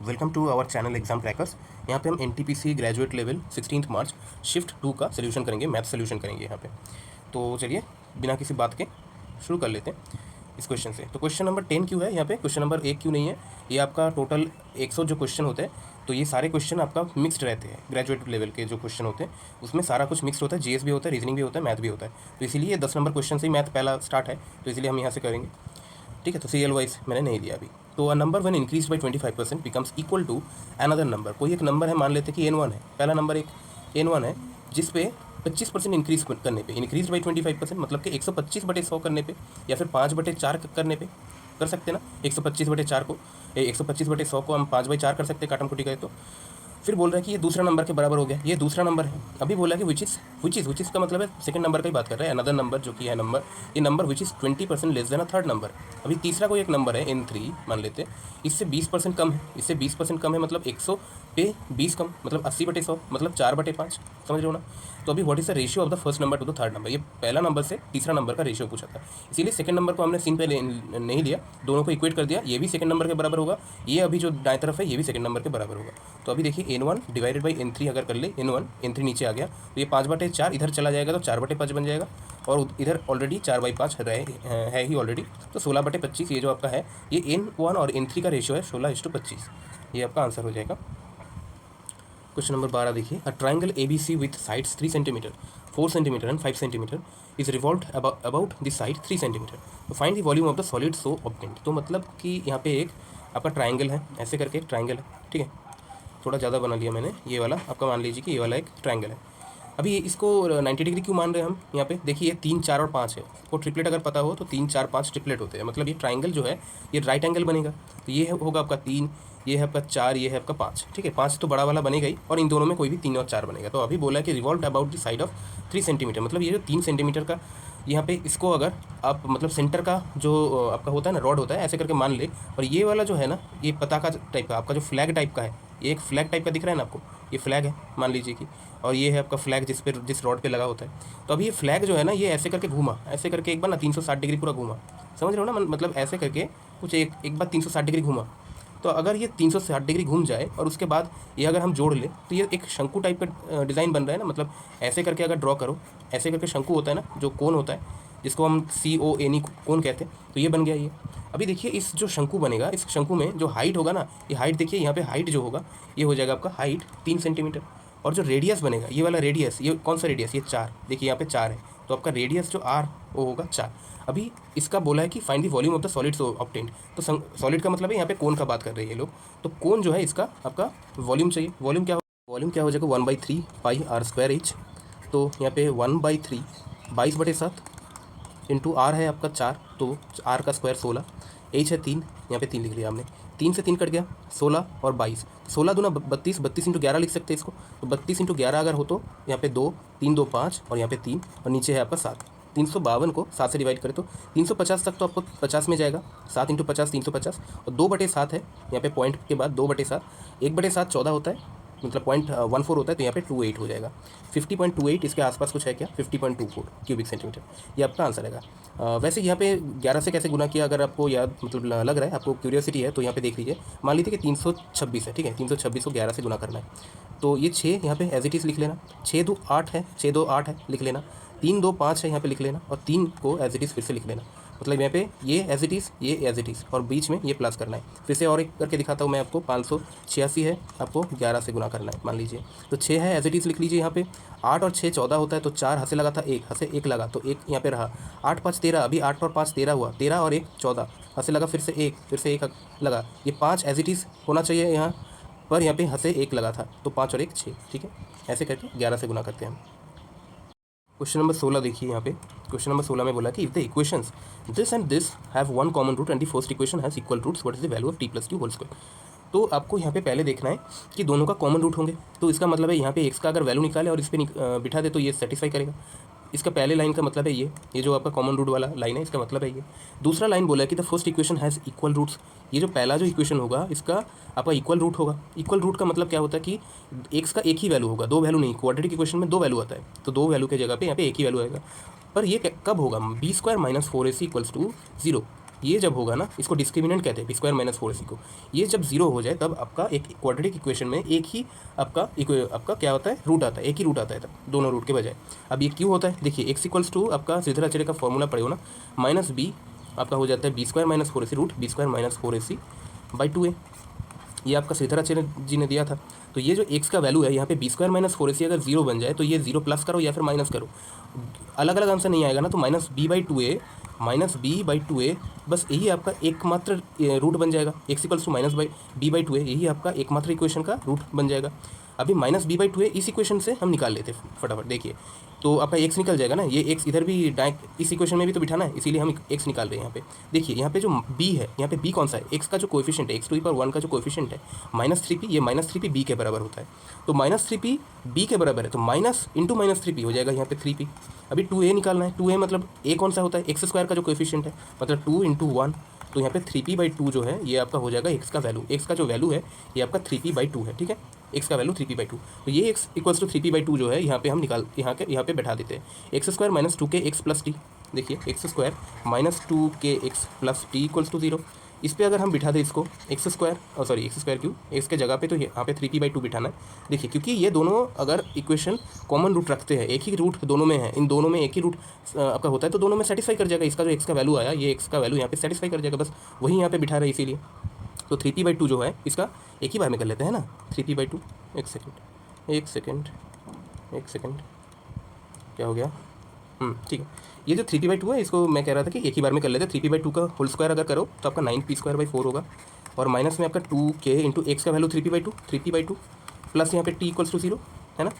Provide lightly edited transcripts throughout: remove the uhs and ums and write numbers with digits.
Welcome to our channel exam trackers. यहाँ पे हम NTPC graduate level 16 March shift 2 का सोल्यूशन करेंगे, मैथ सोल्यूशन करेंगे यहाँ पे। तो चलिए बिना किसी बात के शुरू कर लेते हैं इस क्वेश्चन से। तो क्वेश्चन नंबर 10 क्यों है यहाँ पे, क्वेश्चन नंबर 1 क्यों नहीं है। ये आपका टोटल 100 जो क्वेश्चन होते हैं, तो ये सारे क्वेश्चन आपका मिक्सड रहते हैं। ग्रेजुएट लेवल के जो क्वेश्चन होते हैं उसमें सारा कुछ मिक्सड होता है, जीएस भी होता है, रीजनिंग भी होता है, मैथ भी होता है। तो इसीलिए 10 नंबर क्वेश्चन से ही मैथ पहला स्टार्ट है, तो इसीलिए हम यहाँ से करेंगे। ठीक है, तो सीरियल वाइज मैंने नहीं दिया अभी। तो a number one increase by 25% becomes equal to another number. कोई एक नंबर है, मान लेते हैं कि n1 है, पहला नंबर एक n1 है, जिस पे 25% इंक्रीज करने पे, इंक्रीज बाई 25% मतलब कि 125/100 करने पे, या फिर 5/4 करने पे कर सकते हैं ना। 125/4 को 125/100 को हम 5/4 कर सकते हैं, काटम कुटी गए तो। फिर बोल रहा है कि ये दूसरा नंबर के बराबर हो गया, ये दूसरा नंबर है। अभी बोला कि विच इज़ का मतलब है सेकंड नंबर का ही बात कर रहा है, अनदर नंबर जो कि है नंबर, ये number which is 20% less than a third number. अभी तीसरा कोई एक नंबर है n3 मान लेते हैं, इससे 20% कम है, इससे 20% कम है, मतलब 100 पे 20 कम, मतलब 80/100, मतलब 4/5। समझ रहे हो ना। तो अभी what is the ratio of the first number two the third number, ये पहला नंबर से तीसरा नंबर का रेशियो पूछा था। इसीलिए सेकंड नंबर को हमने सीन पे नहीं लिया, दोनों को इक्वेट कर दिया। ये भी सेकंड नंबर के बराबर होगा, ये अभी जो दाएं तरफ है ये भी सेकंड नंबर के बराबर होगा। तो अभी देखिए n1 डिवाइडेड बाई n3 अगर कर ले, n3 नीचे आ गया तो ये 5/4 इधर चला जाएगा तो 4/5 बन जाएगा, और इधर ऑलरेडी 4/5 है ही ऑलरेडी, तो 16/25 ये जो आपका है, ये n1 और n3 का रेशियो है 16:25। ये आपका आंसर हो जाएगा। क्वेश्चन नंबर 12 देखिए, a triangle ABC with sides 3 centimetre, 4 centimetre and 5 centimetre is revolved about the side 3 centimetre, तो find the volume of the solid so obtained. तो मतलब कि यहाँ पे एक आपका ट्राइंगल है, ऐसे करके एक ट्राइंगल है, ठीक है, थोड़ा ज़्यादा बना लिया मैंने। ये वाला आपका मान लीजिए कि ये वाला एक ट्राइंगल है। अभी इसको 90 डिग्री क्यों मान रहे हैं हम यहाँ पे, देखिए 3, 4 और 5 है। आपको ट्रिपलेट अगर पता हो तो 3, 4, 5 ट्रिपलेट होते हैं, मतलब ये ट्राइंगल जो है ये राइट एंगल बनेगा। तो ये होगा आपका 3, ये है आपका 4, ये है आपका 5। ठीक है, 5 तो बड़ा वाला बनेगा ही, और इन दोनों में कोई भी 3 और 4 बनेगा। तो अभी बोला है कि revolve about the side of 3 centimetre, मतलब ये जो 3 सेंटीमीटर का यहाँ पे, इसको अगर आप मतलब सेंटर का जो आपका होता है ना, रॉड होता है, ऐसे करके मान ले। और ये वाला जो है ना, ये पताका टाइप का, आपका जो फ्लैग टाइप का है, ये एक फ्लैग टाइप का दिख रहा है ना आपको, ये फ्लैग है मान लीजिए कि, और ये है आपका फ्लैग जिस रॉड पे लगा होता है। तो अभी ये फ्लैग जो है ना, ये ऐसे करके घूमा, ऐसे करके एक बार ना 360 डिग्री पूरा घूमा। समझ रहे हो ना, मतलब ऐसे करके कुछ एक बार 360 डिग्री घूमा। तो अगर ये 360 डिग्री घूम जाए और उसके बाद ये अगर हम जोड़ ले, तो ये एक शंकु टाइप का डिज़ाइन बन रहा है ना। मतलब ऐसे करके अगर ड्रॉ करो, ऐसे करके शंकु होता है ना, जो कोन होता है, जिसको हम CONE कोन कहते हैं, तो ये बन गया ये। अभी देखिए इस जो शंकु बनेगा, इस शंकु में जो हाइट होगा ना, ये हाइट देखिए यहाँ पे हाइट जो होगा, ये हो जाएगा आपका हाइट 3 सेंटीमीटर। और जो रेडियस बनेगा, ये वाला रेडियस, ये कौन सा रेडियस, ये 4, देखिए यहाँ पे 4 है, तो आपका रेडियस जो R वो होगा 4। अभी इसका बोला है कि find the volume of the solid so obtained. तो सॉलिड का मतलब है यहाँ पे कोन का बात कर रहे हैं ये लोग। तो कोन जो है इसका आपका वॉल्यूम चाहिए। वॉल्यूम क्या हो जाएगा, 1/3 पाई r²h। तो यहाँ पे 1/3 22/7 इंटू R है आपका 4, तो R का स्क्वायर 16, H है 3, यहाँ पे 3 लिख लिया हमने, 3 से 3 कट गया, 16 और 22, 16 दूना 32, 32 इंटू 11 लिख सकते हैं इसको। तो 32 इंटू 11 अगर हो तो यहाँ पे 2, 3 2 5, और यहाँ पे 3, और नीचे है आपका 7। 352 को 7 से डिवाइड करें तो 350 तक तो आपको 50 में जाएगा। 7 इंटू 50 350, और 2/7 है यहाँ पे, पॉइंट के बाद 2/7, 1/7 14 होता है, मतलब 0.14 होता है, तो यहाँ पे 28 हो जाएगा। 50.28 इसके आसपास कुछ है क्या, 50.24 क्यूबिक सेंटीमीटर, ये आपका आंसर रहेगा। वैसे यहाँ पे 11 से कैसे गुना किया, अगर आपको याद मतलब लग रहा है, आपको क्यूरियोसिटी है, तो यहाँ पे देख लीजिए। मान लीजिए कि 326 है, ठीक है, 326 को 11 से गुना करना है, तो ये 6 यहाँ पे एज इट इज़ लिख लेना, 6 2 8 है, 6 2 8 है लिख लेना, 3 2 5 है यहाँ पे लिख लेना, और 3 को एज इट इज़ फिर से लिख लेना। मतलब यहाँ पे ये एज इट इज़, ये एज इट इज़, और बीच में ये प्लस करना है। फिर से और एक करके दिखाता हूँ मैं आपको, 586 है, आपको 11 से गुना करना है मान लीजिए। तो 6 है एज इट इज़ लिख लीजिए यहाँ पे, 8 और 6 14 होता है, तो 4 हंसे लगा था, 1 हंसे 1 लगा, तो 1 यहाँ पे रहा। 8 5 13, अभी 8 और 5 13 हुआ, 13 और 1 14, हंसे लगा फिर से 1, फिर से 1 लगा, ये 5 एज इट इज़ होना चाहिए यहाँ पर, यहाँ पे हंसे 1 लगा था, तो 5 और 1 6, ठीक है, ऐसे करके 11 से गुना करते हैं हम। क्वेश्चन नंबर 16 देखिए यहाँ पे, क्वेश्चन नंबर 16 में बोला कि if the equations this and this have one common root and the first equation has equal roots, what is the value of t + q whole square. तो आपको यहाँ पे पहले देखना है कि दोनों का कॉमन रूट होंगे, तो इसका मतलब है यहाँ पे x का अगर वैल्यू निकाले और इस पर बिठा दे तो ये सेटिस्फाई करेगा। इसका पहले लाइन का मतलब है ये जो आपका कॉमन रूट वाला लाइन है, इसका मतलब है ये। दूसरा लाइन बोला है कि the first equation has equal roots, ये जो पहला जो इक्वेशन होगा इसका आपका इक्वल रूट होगा। इक्वल रूट का मतलब क्या होता है कि एक्स का एक ही वैल्यू होगा, दो वैल्यू नहीं। क्वाड्रेटिक इक्वेशन में दो वैल्यू आता है, तो दो वैल्यू के जगह पे यहाँ पे एक ही वैल्यू आएगा। पर ये कब होगा, b² - 4ac = 0, ये जब होगा ना, इसको डिस्क्रिमिनेंट कहते हैं, बी स्क्वायर माइनस 4ac को। ये जब जीरो हो जाए तब आपका एक क्वाड्रेटिक इक्वेशन में एक ही आपका क्या होता है, रूट आता है, एक ही रूट आता है तब, दोनों रूट के बजाय। अब ये क्यों होता है, देखिए एक्स इक्वल्स टू आपका श्रीधराचार्य का फॉर्मूला पड़े हो ना, माइनस बी आपका हो जाता है b square minus 4ac root b square minus 4ac by 2a। ये आपका श्रीधराचार्य जी ने दिया था। तो ये जो एक्स का वैल्यू है यहाँ पे बी स्क्वायर माइनस 4ac अगर जीरो बन जाए तो ये जीरो प्लस करो या फिर माइनस करो, अलग अलग आंसर नहीं आएगा ना, तो minus b by 2a minus b by 2a, बस यही आपका एकमात्र रूट बन जाएगा। X equals to minus by b by 2a, यही आपका एकमात्र इक्वेशन का रूट बन जाएगा। अभी माइनस बी बाई 2a इस इक्वेशन से हम निकाल लेते हैं फटाफट। देखिए तो आपका एक्स निकल जाएगा ना, ये एक्स इधर भी डायरेक्ट इस इक्वेशन में भी तो बिठाना है, इसीलिए हम एक्स निकाल रहे हैं यहाँ पे। देखिए यहाँ पे जो बी है, यहाँ पे बी कौन सा है, एक्स का जो कोएफिशिएंट है, एक्स टू दी पावर 1 का जो कोएफिशिएंट है -3p, ये -3p बी के बराबर होता है। तो -3p बी के बराबर है, तो माइनस इंटू -3p हो जाएगा यहाँ पे 3p। अभी 2a निकालना है, 2a मतलब a कौन सा होता है, एक्स स्क्वायर का जो कोएफिशिएंट है, मतलब 2 × 1, तो यहाँ पे 3p/2 जो है ये आपका हो जाएगा एक्स का वैल्यू। एक्स का जो वैल्यू है ये आपका 3p/2 है, ठीक है, एक्स का वैल्यू 3p/2। तो ये एक्स इक्वल्स टू 3p/2 जो है यहाँ पे हम यहाँ पे बैठा देते हैं। X square minus 2kx plus T, देखिए x square minus 2kx plus T equals to 0। इस पर अगर हम बिठा दें इसको एक्स स्क्वायर क्यों, एक्स के जगह पे तो यहाँ पे 3p/2 बिठाना है। देखिए क्योंकि ये दोनों अगर इक्वेशन कॉमन रूट रखते हैं, एक ही रूट दोनों में है, इन दोनों में एक ही रूट आपका होता है, तो दोनों में सेटिस्फाई कर जाएगा। इसका जो एक्स का वैल्यू आया, ये एक्स का वैल्यू यहाँ पे सेटिस्फाई कर जाएगा, बस वही यहाँ पे बिठा रहे हैं इसीलिए। तो 3p/2 जो है इसका एक ही बार में कर लेते हैं ना, 3p/2। एक सेकेंड क्या हो गया, ठीक है। ये जो 3p/2 है इसको मैं कह रहा था कि एक ही बार में कर लेते हैं। 3p/2 का होल स्क्वायर अगर करो तो आपका 9p²/4 होगा, और माइनस में आपका 2k इंटू एक्स का वैल्यू 3p/2 प्लस यहाँ पे t इक्वल्स टू 0 है ना।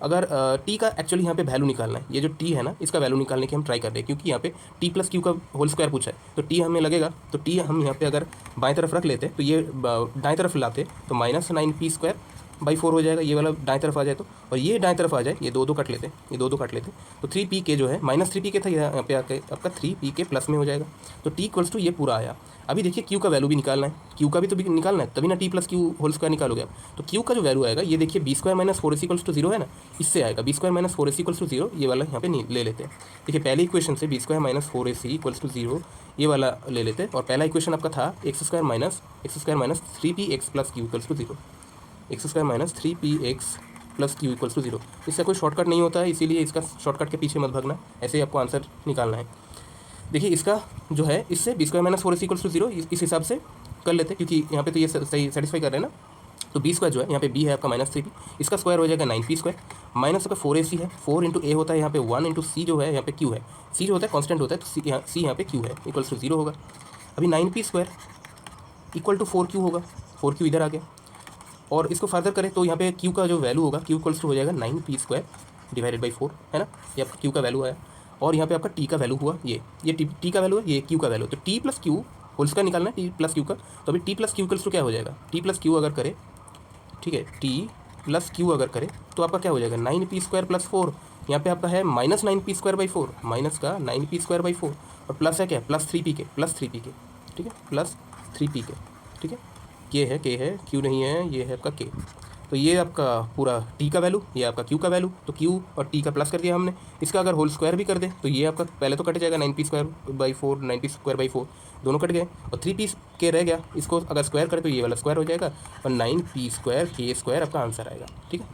अगर t का एक्चुअली यहाँ पे वैल्यू निकालना है, ये जो t है ना इसका वैल्यू निकालने की हम ट्राई कर रहे हैं, क्योंकि यहाँ पे t प्लस क्यू का होल स्क्वायर पूछा है, तो t हमें लगेगा, तो t हम यहाँ पे अगर बाएं तरफ रख लेते तो ये दाएं तरफ लाते तो -9p²/4 हो जाएगा, ये वाला दाएं तरफ आ जाए तो, और ये दाएं तरफ आ जाए, ये दो कट लेते, तो 3p जो है -3p था, यहाँ पे आके आपका 3p प्लस में हो जाएगा। तो t इक्वल्स टू ये पूरा आया। अभी देखिए q का वैल्यू भी निकालना है, q का भी तो निकालना है, तभी ना t plus q whole square निकालोगे आप। तो q का जो वैल्यू आएगा ये देखिए b² minus 4ac equals to 0 है ना, इससे आएगा b² minus 4ac equals to 0, ये वाला यहाँ पे ले लेते हैं। देखिए पहले इक्वेशन से b² minus 4ac equals to 0 ये वाला ले लेते हैं, और पहला इक्वेशन आपका था x² minus 3px plus q equals to 0, x² minus 3px plus q equals to 0। इसका कोई शॉर्टकट नहीं होता है, इसीलिए इसका शॉर्टकट के पीछे मत भागना, ऐसे ही आपको आंसर निकालना है। देखिए इसका जो है इससे b² minus 4ac equals to 0 इस हिसाब से कर लेते हैं, क्योंकि यहाँ पे तो ये सही सेटिस्फाई कर रहे हैं ना। तो b² जो है यहाँ पे b है आपका -3p, इसका स्क्वायर हो जाएगा 9p² माइनस आपका 4ac है, 4 × a होता है यहाँ पे 1 × c जो है यहाँ पे q है, c जो होता है कॉन्स्टेंट होता है, तो c यहाँ पे q है इक्वल्स टू 0 होगा। अभी 9p² इक्वल टू 4q होगा, 4q इधर आ गया, और इसको फर्दर करें तो यहाँ पे q का जो वैल्यू होगा q इक्वल्स टू हो जाएगा 9p²/4 है ना, ये आपका q का वैल्यू आया। और यहाँ पे आपका t का वैल्यू हुआ, ये t का वैल्यू है, ये q का वैल्यू, तो t plus q whole square निकालना है, t प्लस क्यू का। तो अभी t plus q equals to क्या हो जाएगा, t प्लस क्यू अगर करें, ठीक है, t प्लस क्यू अगर करें तो आपका क्या हो जाएगा 9p²+4, यहाँ पे आपका है -9p²/4, माइनस का 9p²/4, और प्लस है क्या, प्लस 3p के, ठीक है, प्लस 3p के, ठीक है, k है q नहीं है, ये है आपका k। तो ये आपका पूरा t का वैल्यू, ये आपका q का वैल्यू, तो q और t का प्लस कर दिया हमने। इसका अगर होल स्क्वायर भी कर दे तो ये आपका पहले तो कट जाएगा 9p² दोनों कट गए, और 3p के रह गया, इसको अगर स्क्वायर करें तो ये वाला स्क्वायर हो जाएगा, और 9p² आपका आंसर आएगा, ठीक है।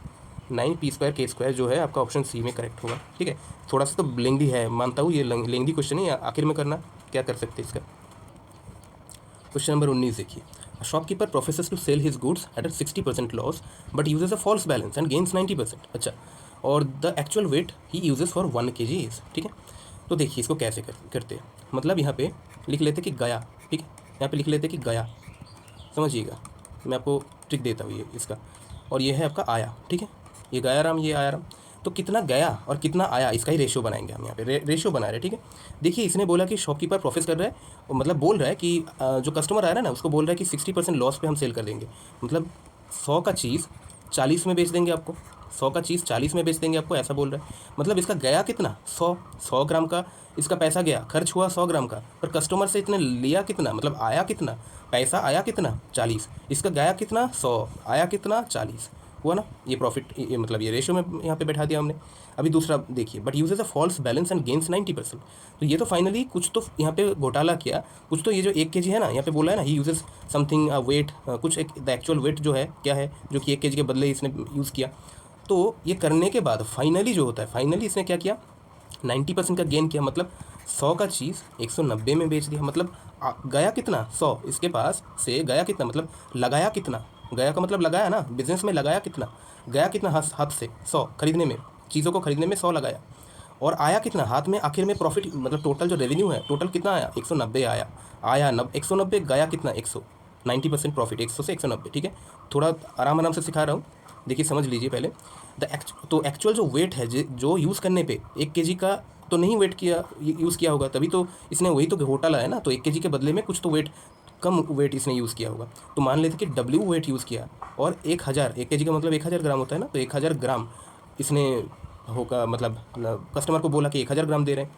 9p² जो है आपका ऑप्शन सी में करेक्ट होगा, ठीक है। थोड़ा सा तो लेंदी है, मानता हूँ ये लेंदी क्वेश्चन है, आखिर में करना क्या कर सकते हैं इसका। क्वेश्चन नंबर 19 देखिए, A shopkeeper professes to sell his goods at a 60% loss but uses a false balance and gains 90%। अच्छा, और the actual weight he uses for 1 kg is, ठीक है। तो देखिए इसको कैसे करते हैं, मतलब यहाँ पे लिख लेते कि गया, ठीक है, यहाँ पे लिख लेते कि गया, समझिएगा, मैं आपको ट्रिक देता हूँ ये इसका, और ये है आपका आया, ठीक है, ये गया राम, ये आया राम। तो कितना गया और कितना आया इसका ही रेशियो बनाएंगे हम यहाँ पे, रेशियो बना रहे हैं, ठीक है। देखिए इसने बोला कि शॉपकीपर प्रोफेस कर रहा है, मतलब बोल रहा है कि जो कस्टमर आया ना उसको बोल रहा है कि 60% लॉस पे हम सेल कर देंगे, मतलब 100 का चीज़ 40 में बेच देंगे आपको, 100 का चीज़ 40 में बेच देंगे आपको, ऐसा बोल रहा है। मतलब इसका गया कितना, 100 ग्राम का इसका पैसा गया, खर्च हुआ 100 ग्राम का, पर कस्टमर से इतने लिया कितना, मतलब आया कितना, पैसा आया कितना 40, इसका गया कितना 100, आया कितना 40, हुआ ना, ये प्रॉफिट ये मतलब ये रेशियो में यहाँ पे बैठा दिया हमने। अभी दूसरा देखिए, but uses a false balance and gains 90%। तो ये तो फाइनली कुछ तो यहाँ पे घोटाला किया, कुछ तो ये जो 1 kg है ना, यहाँ पे बोला है ना, ही यूजेस समथिंग वेट, कुछ एक द एक्चुअल वेट जो है क्या है, जो कि 1 kg के बदले इसने यूज़ किया। तो ये करने के बाद फाइनली जो होता है, फाइनली इसने क्या किया, 90% का गेन किया, मतलब 100 का चीज़ 190 में बेच दिया। मतलब गया कितना, 100, इसके पास से गया कितना, मतलब लगाया कितना, गया का मतलब लगाया ना, बिजनेस में लगाया कितना, गया कितना हाथ से 100 खरीदने में, चीज़ों को खरीदने में 100 लगाया, और आया कितना हाथ में आखिर में प्रॉफिट, मतलब टोटल जो रेवेन्यू है टोटल कितना आया, 190 आया, 190, गया कितना 100, 90% प्रॉफिट, 100 से 190, ठीक है। थोड़ा आराम आराम से सिखा रहा हूँ, देखिए समझ लीजिए पहले। तो एक्चुअल जो वेट है जो यूज़ करने पे 1 kg का तो नहीं वेट किया, यूज़ किया होगा, तभी तो इसने वही तो घोटाला है ना। तो 1 kg के बदले में कुछ तो वेट, कम वेट इसने यूज़ किया होगा। तो मान लेते कि W वेट यूज़ किया, और 1000, 1 kg का मतलब 1000 ग्राम होता है ना, तो 1000 ग्राम इसने होगा, मतलब कस्टमर को बोला कि 1000 ग्राम दे रहे हैं।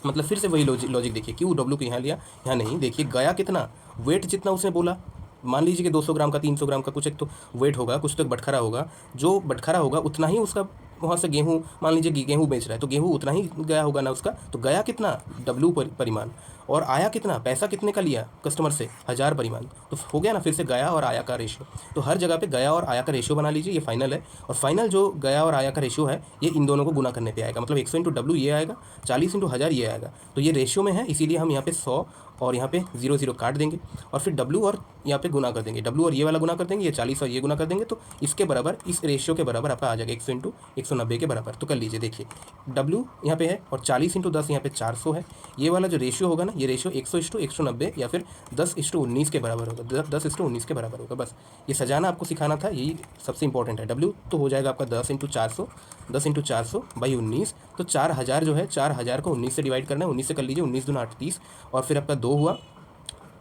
मतलब फिर से वही लॉजिक देखिए, क्यों W को यहाँ लिया, यहाँ नहीं। देखिए गया कितना, वेट जितना उसने बोला, मान लीजिए कि 200 ग्राम का, 300 ग्राम का कुछ एक तो वेट होगा, कुछ तो एक बटखरा होगा, जो बटखरा होगा उतना ही उसका, वहाँ से गेहूँ, मान लीजिए गेहूँ बेच रहा है तो गेहूँ उतना ही गया होगा ना उसका। तो गया कितना, W परिमाण, और आया कितना, पैसा कितने का लिया कस्टमर से, 1000 परिमाण। तो हो गया ना फिर से गया और आया का रेशियो। तो हर जगह पे गया और आया का रेशियो बना लीजिए, ये फाइनल है। और फाइनल जो गया और आया का रेशियो है, ये इन दोनों को गुना करने पे आएगा, मतलब 100 इंटू W ये आएगा, 40 इंटू 1000 ये आएगा। तो ये रेशियो में है, इसीलिए हम यहाँ पे 100 और यहाँ पे 0 काट देंगे, और फिर W और यहाँ पे गुना कर देंगे, W और ये वाला गुना कर देंगे, ये 40 और ये गुना कर देंगे, तो इसके बराबर, इस रेशियो के बराबर आपका आ जाएगा 100 इंटू 190 के बराबर। तो कर लीजिए, देखिए W यहाँ पे है, और 40 इंटू 10 यहाँ पे 400 है। ये वाला जो रेशियो होगा ना, ये रेशियो 100:190 या फिर 10:19 के बराबर होगा, 10:19 के बराबर होगा। बस ये सजाना आपको सिखाना था, यही सबसे इंपॉर्टेंट है। W तो हो जाएगा आपका 10 इंटू 400, 10 इंटू 400 बाई 19, तो 4000 जो है, 4000 को 19 से डिवाइड करना है, 19 से कर लीजिए, 19 दूना 8 30, और फिर आपका 2 हुआ,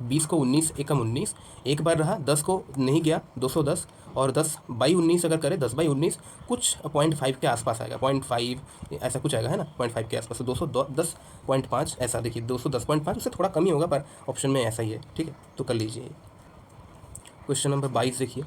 20 को 19 एकम 19, एक बार रहा, 10 को नहीं गया, 210, और 10/19 अगर करें, 10/19 कुछ 0.5 के आसपास आएगा, 0.5 ऐसा कुछ आएगा, है ना, 0.5 के आसपास। तो 210.5 ऐसा, देखिए 210.5, उससे थोड़ा कम ही होगा, पर ऑप्शन में ऐसा ही है, ठीक है। तो कर लीजिए। क्वेश्चन नंबर 22 देखिए।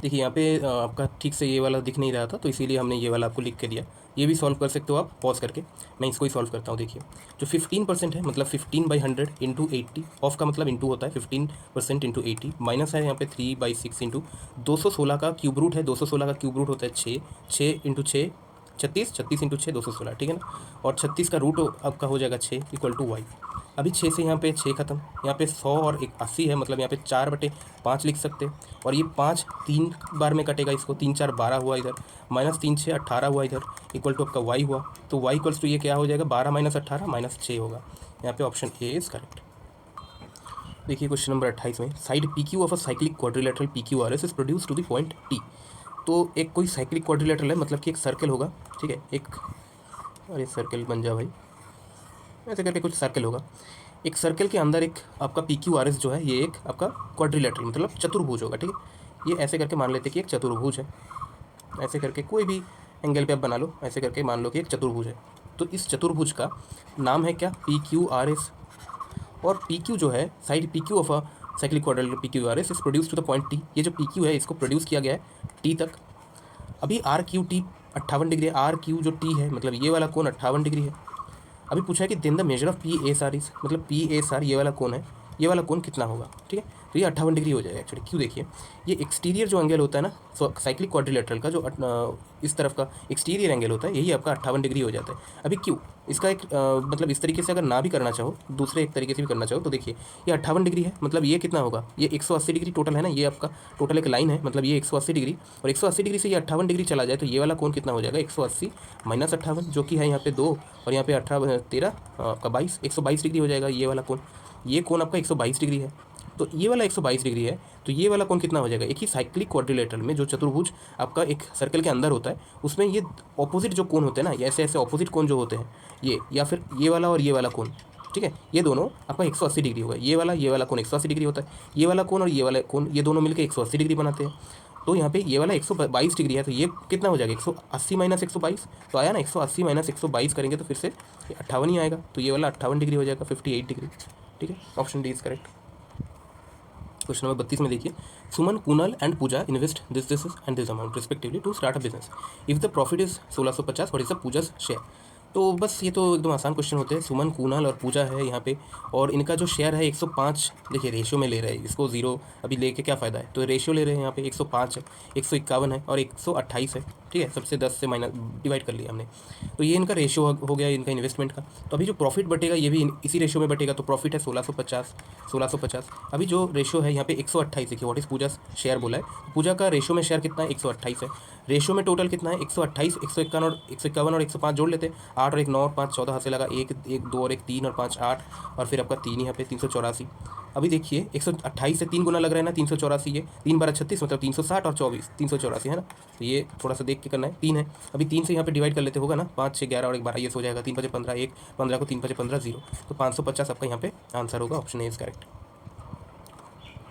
देखिए यहाँ पे आपका ठीक से ये वाला दिख नहीं रहा था, तो इसीलिए हमने ये वाला आपको लिख के दिया। ये भी सॉल्व कर सकते हो आप पॉज करके, मैं इसको ही सॉल्व करता हूँ। देखिए जो 15% है, मतलब 15/100 इंटू 80, ऑफ का मतलब इंटू होता है, 15% इंटू 80, माइनस है यहाँ पे 3/6 इंटू 216 का क्यूब रूट है, 216 का क्यूब रूट होता है 6, 6 इंटू 6 36, 36 इंटू 6 216, ठीक है ना। और 36 का रूट आपका हो जाएगा 6 इक्वल टू वाई। अभी 6 से यहाँ पे 6 खत्म, यहाँ पे 100 और 80 है, मतलब यहाँ पे 4/5 लिख सकते हैं। और ये 5 3 बार में कटेगा, इसको 3 4 12 हुआ इधर, माइनस 3 6 18 हुआ इधर, इक्वल टू आपका वाई हुआ। तो वाई इक्वल्स टू ये क्या हो जाएगा, 12 - 18 -6 होगा। यहाँ पे ऑप्शन ए इज़ करेक्ट। देखिए क्वेश्चन नंबर 28 में, side P Q of a cyclic quadrilateral P Q R S is produce to the point T. तो एक कोई साइक्लिक क्वाड्रिलेटरल है, मतलब कि एक सर्कल होगा, ठीक है, एक, अरे सर्कल बन जा भाई, ऐसे करके कुछ सर्कल होगा। एक सर्कल के अंदर एक आपका पी क्यू आर एस जो है, ये एक आपका क्वाड्रिलेटरल मतलब चतुर्भुज होगा, ठीक है। ये ऐसे करके मान लेते कि एक चतुर्भुज है, ऐसे करके कोई भी एंगल पे आप बना लो, ऐसे करके मान लो कि एक चतुर्भुज है। तो इस चतुर्भुज का नाम है क्या, पी क्यू आर एस। और पी क्यू जो है, side P Q of a cyclic quadrilateral P Q R S is produce to the point T. ये जो पी क्यू है, इसको प्रोड्यूस किया गया है टी तक। अभी आर क्यू टी 58 डिग्री है, आर क्यू जो टी है, मतलब ये वाला कोण 58 डिग्री है। अभी पूछा है कि then the measure of P S R is, मतलब पी एस आर ये वाला कोण है, ये वाला कोण कितना होगा, ठीक है। तो ये 58 डिग्री हो जाएगा एक्चुअली। क्यों, देखिए ये एक्सटीरियर जो एंगल होता है ना, साइक्लिक क्वाड्रिलेटरल का जो इस तरफ का एक्सटीरियर एंगल होता है, यही आपका 58 डिग्री हो जाता है। अभी क्यों, इसका एक मतलब इस तरीके से अगर ना भी करना चाहो, दूसरे एक तरीके से भी करना चाहो, तो देखिए ये 58 डिग्री है, मतलब ये कितना होगा, ये 180 डिग्री टोटल है ना, ये आपका टोटल एक लाइन है, मतलब ये 180 डिग्री, और 180 डिग्री से ये 58 डिग्री चला जाए, तो ये वाला कोण कितना हो जाएगा, 180 - 58, जो कि है यहाँ पे 2, और यहाँ पे 18 13 आपका 22, 122 डिग्री हो जाएगा ये वाला कोण। ये कोण आपका 122 डिग्री है, तो ये वाला 122 डिग्री है, तो ये वाला कोण कितना हो जाएगा। एक ही साइक्लिक क्वाड्रिलेटरल में जो चतुर्भुज आपका एक सर्कल के अंदर होता है, उसमें ये ऑपोजिट जो कोण होते हैं ना, ऐसे ऐसे ऑपोजिट कोण जो होते हैं, ये या फिर ये वाला और ये वाला कोण, ठीक है, ये दोनों आपका 180 डिग्री होगा। ये वाला कोण 180 डिग्री होता है, ये वाला कोण और ये वाला कोण, ये दोनों मिलकर 180 डिग्री बनाते हैं। तो यहाँ पे ये वाला 122 डिग्री है, तो ये कितना हो जाएगा, 180 - 122, तो आया ना, 180 - 122 करेंगे तो फिर से 58 ही आएगा, तो ये वाला 58 डिग्री हो जाएगा, 58 डिग्री, ठीक है। Option D is correct. Question number 32 में देखिए, Suman, Kunal and Puja invest this and this amount respectively to start a business. If the profit is 1650, what is the Puja's share. तो बस ये तो एकदम आसान क्वेश्चन होते हैं। सुमन, कुणाल और पूजा है यहाँ पे, और इनका जो शेयर है 105, देखिए रेशियो में ले रहे हैं, इसको जीरो अभी लेके क्या फ़ायदा है, तो रेशियो ले रहे हैं यहाँ पे 105 है, 151 है और 128 है, ठीक है, सबसे 10 से माइनस डिवाइड कर लिया हमने, तो ये इनका रेशियो हो गया इनका इन्वेस्टमेंट का। तो अभी जो प्रॉफिट बटेगा ये भी इसी रेशियो में बटेगा, तो प्रॉफिट है 1650। अभी जो रेशियो है यहाँ पे 128, देखिए व्हाट इज पूजा शेयर बोला है, पूजा का रेशियो में शेयर कितना है, 128 है। रेशियो में टोटल कितना है, 128, 151 और 105 जोड़ लेते हैं, 8 और 1 9 और 5 14, हाथ से लगा 1 1 2 और 1 3 और 5 8, और फिर आपका 3 यहाँ पे 384। अभी देखिए 128 से 3 गुना लग रहा है ना, 384, ये 3 बार 36 मतलब 360 और 24 384 है ना, तो ये थोड़ा सा देख के करना है। 3 है, अभी 3 से यहाँ पे डिवाइड कर लेते होगा ना, 5 6 11 और 1 12, ये हो जाएगा 3 5 15, 1 15 को 3 5 15 0, तो 550 आपका यहाँ पे आंसर होगा, option A is correct.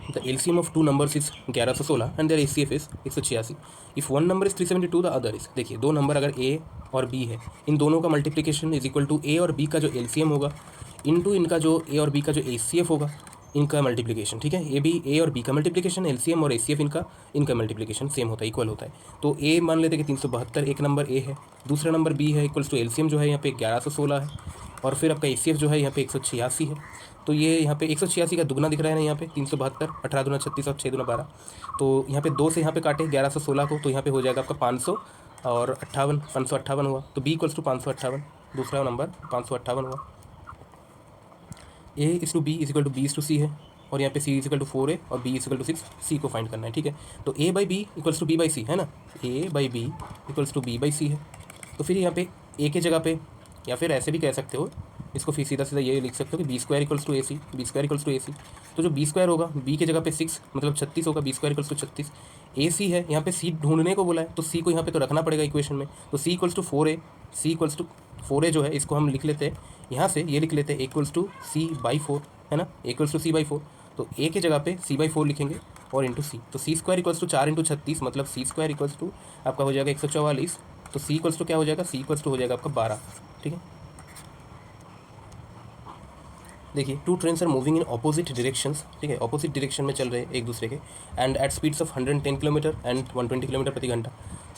The LCM of two numbers is 1116 and their ACF is 186. If one number is 372, the other is, देखिए दो नंबर अगर A और B है, इन दोनों का multiplication is equal to A और B का जो LCM होगा इनटू इनका जो A और B का जो ACF होगा, इनका मल्टीप्लिकेशन, ठीक है, A और B का मल्टीप्लिकेशन, LCM और ACF इनका मल्टीप्लिकेशन सेम होता है, इक्वल होता है। तो A मान लेते हैं कि 372, एक नंबर A है, दूसरा नंबर B है, इक्वल्स टू LCM जो है यहाँ पे 1116 है, और फिर आपका ACF जो है यहाँ पे 186 है। तो ये यहाँ पे 186 का दुगना दिख रहा है ना यहाँ पे 372, 18 दूना 36 और 6 दूना 12, तो यहाँ पे 2 से यहाँ पे काटे 1116 को, तो यहाँ पे हो जाएगा आपका 500 और 558 हुआ, तो B इक्वल्स टू 558, दूसरा नंबर 558 हुआ। A is to B is equal to B is to C है, और यहाँ पे C is equal to 4A और B is equal to 6, C को फाइंड करना है, ठीक है। तो A by B equals to B by C है ना, A by B equals to B by C है। तो फिर यहाँ पे A के जगह पे, या फिर ऐसे भी कह सकते हो इसको, फिर सीधा सीधा ये लिख सकते हो कि B square equals to A C, B square equals to A C. तो जो बी स्क्वायर होगा बी के जगह पे 6 मतलब 36 होगा, बी स्क्वायर इक्वल्स टू 36। ए सी है, यहाँ पे सी ढूंढने को बोला है, तो सी को यहाँ पे तो रखना पड़ेगा इक्वेशन में, तो C equals to 4A, C equals to 4A जो है इसको हम लिख लेते हैं यहाँ से, ये लिख लेते हैं इक्वल्स टू सी बाई 4 है ना, इक्वल्स टू सी बाई 4, तो ए के जगह पे सी बाई 4 लिखेंगे और इंटू सी, तो सी स्क्वायर इक्वल्स टू 4 इंटू 36 मतलब सी स्क्वायर इक्वल्स टू आपका हो जाएगा 144, तो सी इक्वल्स टू क्या हो जाएगा, सी इक्वल्स टू हो जाएगा आपका 12, ठीक है। देखिए two trains are moving in opposite directions, ठीक है, ऑपोजिट डायरेक्शन में चल रहे हैं एक दूसरे के, and at speeds of 110 kilometre and 120 kilometre प्रति घंटा।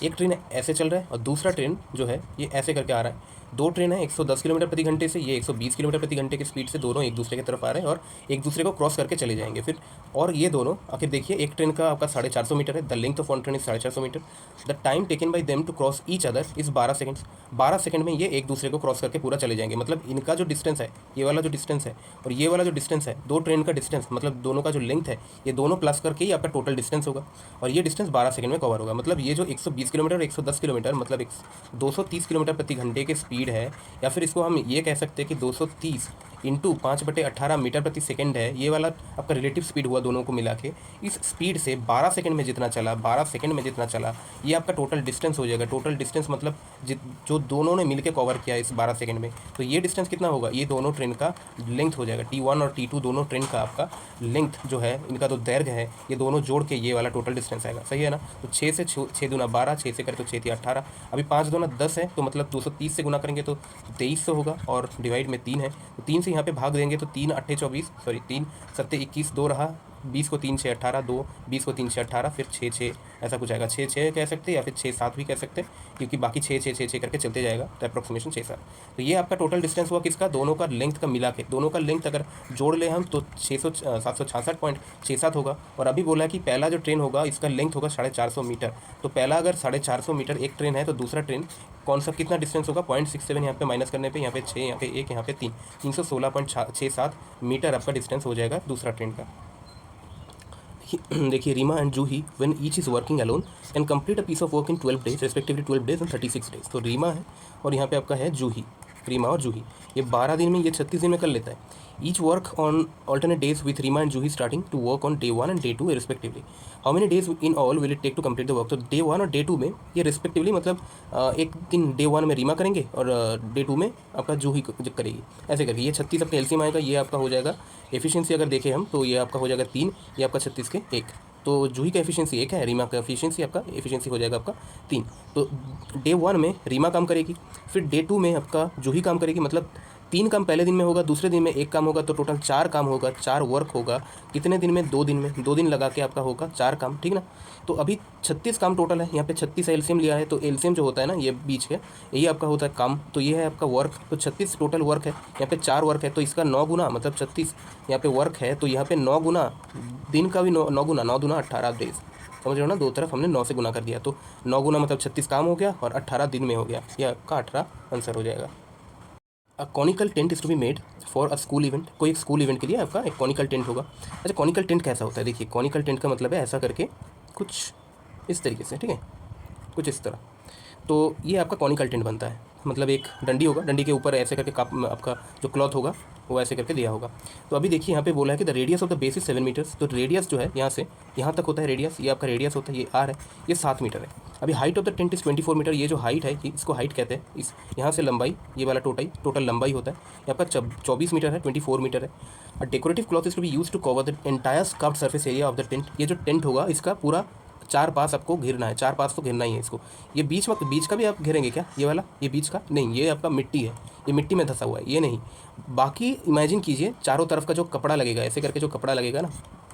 एक ट्रेन ऐसे चल रहा है और दूसरा ट्रेन जो है ये ऐसे करके आ रहा है। दो ट्रेन है 110 किलोमीटर प्रति घंटे से, ये 120 किलोमीटर प्रति घंटे की स्पीड से दोनों एक दूसरे की तरफ आ रहे हैं और एक दूसरे को क्रॉस करके चले जाएंगे फिर, और ये दोनों आखिर देखिए एक ट्रेन का आपका 450 मीटर है, the length of one train is 450 metre, the time taken by them to cross each other is 12 seconds. 12 second में ये एक दूसरे को क्रॉस करके पूरा चले जाएंगे, मतलब इनका जो डिस्टेंस है, ये वाला जो डिस्टेंस है और ये वाला जो डिस्टेंस है, दो ट्रेन का डिस्टेंस मतलब दोनों का जो लेंथ है, ये दोनों प्लस करके ही आपका टोटल डिस्टेंस होगा, और ये डिस्टेंस 12 सेकंड में कवर होगा। मतलब ये जो 120 किलोमीटर 110 किलोमीटर मतलब 230 किलोमीटर प्रति घंटे की स्पीड है, या फिर इसको हम ये कह सकते हैं कि 230 इंटू 5/18 मीटर प्रति सेकंड है, ये वाला आपका रिलेटिव स्पीड हुआ दोनों को मिला के। इस स्पीड से 12 सेकंड में जितना चला, 12 सेकंड में जितना चला, ये आपका टोटल डिस्टेंस हो जाएगा। टोटल डिस्टेंस मतलब जो दोनों ने मिलकर कवर किया इस 12 सेकंड में, तो ये डिस्टेंस कितना होगा, ये दोनों ट्रेन का लेंथ हो जाएगा। T1 और T2 दोनों ट्रेन का आपका लेंथ जो है, इनका जो दैर्घ्य है, ये दोनों जोड़ के ये वाला टोटल डिस्टेंस आएगा, सही है ना। तो 6 से 6 दूना 12, 6 से करें तो 6 3 18, अभी 5 दूना 10 है, तो मतलब 230 से गुना करेंगे तो 2300 होगा, और डिवाइड में 3 है, तो 3 से यहाँ पे भाग देंगे तो 3 8 24, सॉरी 3 7 21, 2 रहा, 20 को 3 6 18, 2 20 को 3 6 18, फिर 6 6 ऐसा कुछ आएगा, 6 6 कह सकते हैं या फिर 6 7 भी कह सकते हैं, क्योंकि बाकी 6 6 6 6 करके चलते जाएगा, तो अप्रॉक्सीमेशन 6 7। तो ये आपका टोटल डिस्टेंस हुआ किसका, दोनों का लेंथ का मिला के, दोनों का लेंथ अगर जोड़ ले हम तो 766.67 होगा। और अभी बोला कि पहला जो ट्रेन होगा इसका लेंथ होगा 450 मीटर, तो पहला अगर 450 मीटर एक ट्रेन है तो दूसरा ट्रेन कौन सा कितना डिस्टेंस होगा, 0.67 यहाँ पे माइनस करने पे, यहाँ पे 6, यहाँ पे 1, यहाँ पे 3, 316.67 मीटर आपका डिस्टेंस हो जाएगा दूसरा ट्रेन का। देखिए Reema and Juhi when each is working alone can complete a piece of work in 12 days respectively 12 days and 36 days. तो रीमा है और यहाँ पे आपका है जूही, रीमा और जूही, ये 12 दिन में, ये 36 दिन में कर लेता है। Each work on alternate days with Reema and Juhi starting to work on day 1 and day 2 respectively. How many days in all will it take to complete the work. तो डे 1 और डे 2 में ये रिस्पेक्टिवली मतलब एक दिन डे 1 में रीमा करेंगे और डे 2 में आपका जूही करेगी, ऐसे करके ये 36 आपका एलसीएम आएगा, ये आपका हो जाएगा एफिशिएंसी अगर देखें हम तो ये आपका हो जाएगा 3, ये आपका 36 के 1, तो जूही का एफिशिएंसी 1 है, रीमा का एफिशिएंसी आपका एफिशिएंसी हो जाएगा आपका 3। तो डे 1 में रीमा काम करेगी, फिर डे 2 में आपका जूही काम करेगी, मतलब 3 काम पहले दिन में होगा, दूसरे दिन में 1 काम होगा, तो टोटल 4 काम होगा, 4 वर्क होगा। कितने दिन में? 2 दिन में। 2 दिन लगा के आपका होगा 4 काम, ठीक ना। तो अभी 36 काम टोटल है, यहाँ पे 36 एलसीएम लिया है, तो एलसीएम जो होता है ना ये बीच है, यही आपका होता है काम, तो ये है आपका वर्क। तो 36 टोटल वर्क है, यहाँ पे 4 वर्क है, तो इसका 9 गुना, मतलब 36 यहाँ पे वर्क है, तो यहाँ पे 9 गुना दिन का भी 9 गुना, 9 दूना 18 डेज, समझ रहे हो ना। दो तरफ हमने 9 से गुना कर दिया, तो 9 गुना मतलब 36 काम हो गया और 18 दिन में हो गया, यह आपका 18 आंसर हो जाएगा। A conical tent is to be made for a school event. कोई एक स्कूल इवेंट के लिए आपका एक कॉनिकल टेंट होगा। अच्छा, कॉनिकल टेंट कैसा होता है? देखिए, कॉनिकल टेंट का मतलब है ऐसा करके कुछ इस तरीके से, ठीक है, कुछ इस तरह। तो ये आपका कॉनिकल टेंट बनता है, मतलब एक डंडी होगा, डंडी के ऊपर ऐसे करके आपका जो क्लॉथ होगा वो ऐसे करके दिया होगा। तो अभी देखिए यहाँ पे बोला है कि the radius of the base is 7 metres. तो रेडियस जो है यहाँ से यहाँ तक होता है रेडियस, ये आपका रेडियस होता है, ये आर है, ये 7 मीटर है। अभी height of the tent is 24 metre. ये जो हाइट है कि इसको हाइट कहते हैं, इस यहाँ से लंबाई, ये वाला टोटल लंबाई होता है, ये आपका 24 मीटर है, 24 मीटर है। A decorative cloth is to be use to cover the entire curved surface area of the tent. ये जो टेंट होगा इसका पूरा 4 पास आपको घेरना है, 4 पास तो घेरना ही है इसको। ये बीच का भी आप घेरेंगे क्या? ये वाला, ये बीच का नहीं, ये आपका मिट्टी है, ये मिट्टी में धंसा हुआ है, ये नहीं। बाकी इमेजिन कीजिए चारों तरफ का जो कपड़ा लगेगा, ऐसे करके जो कपड़ा लगेगा ना,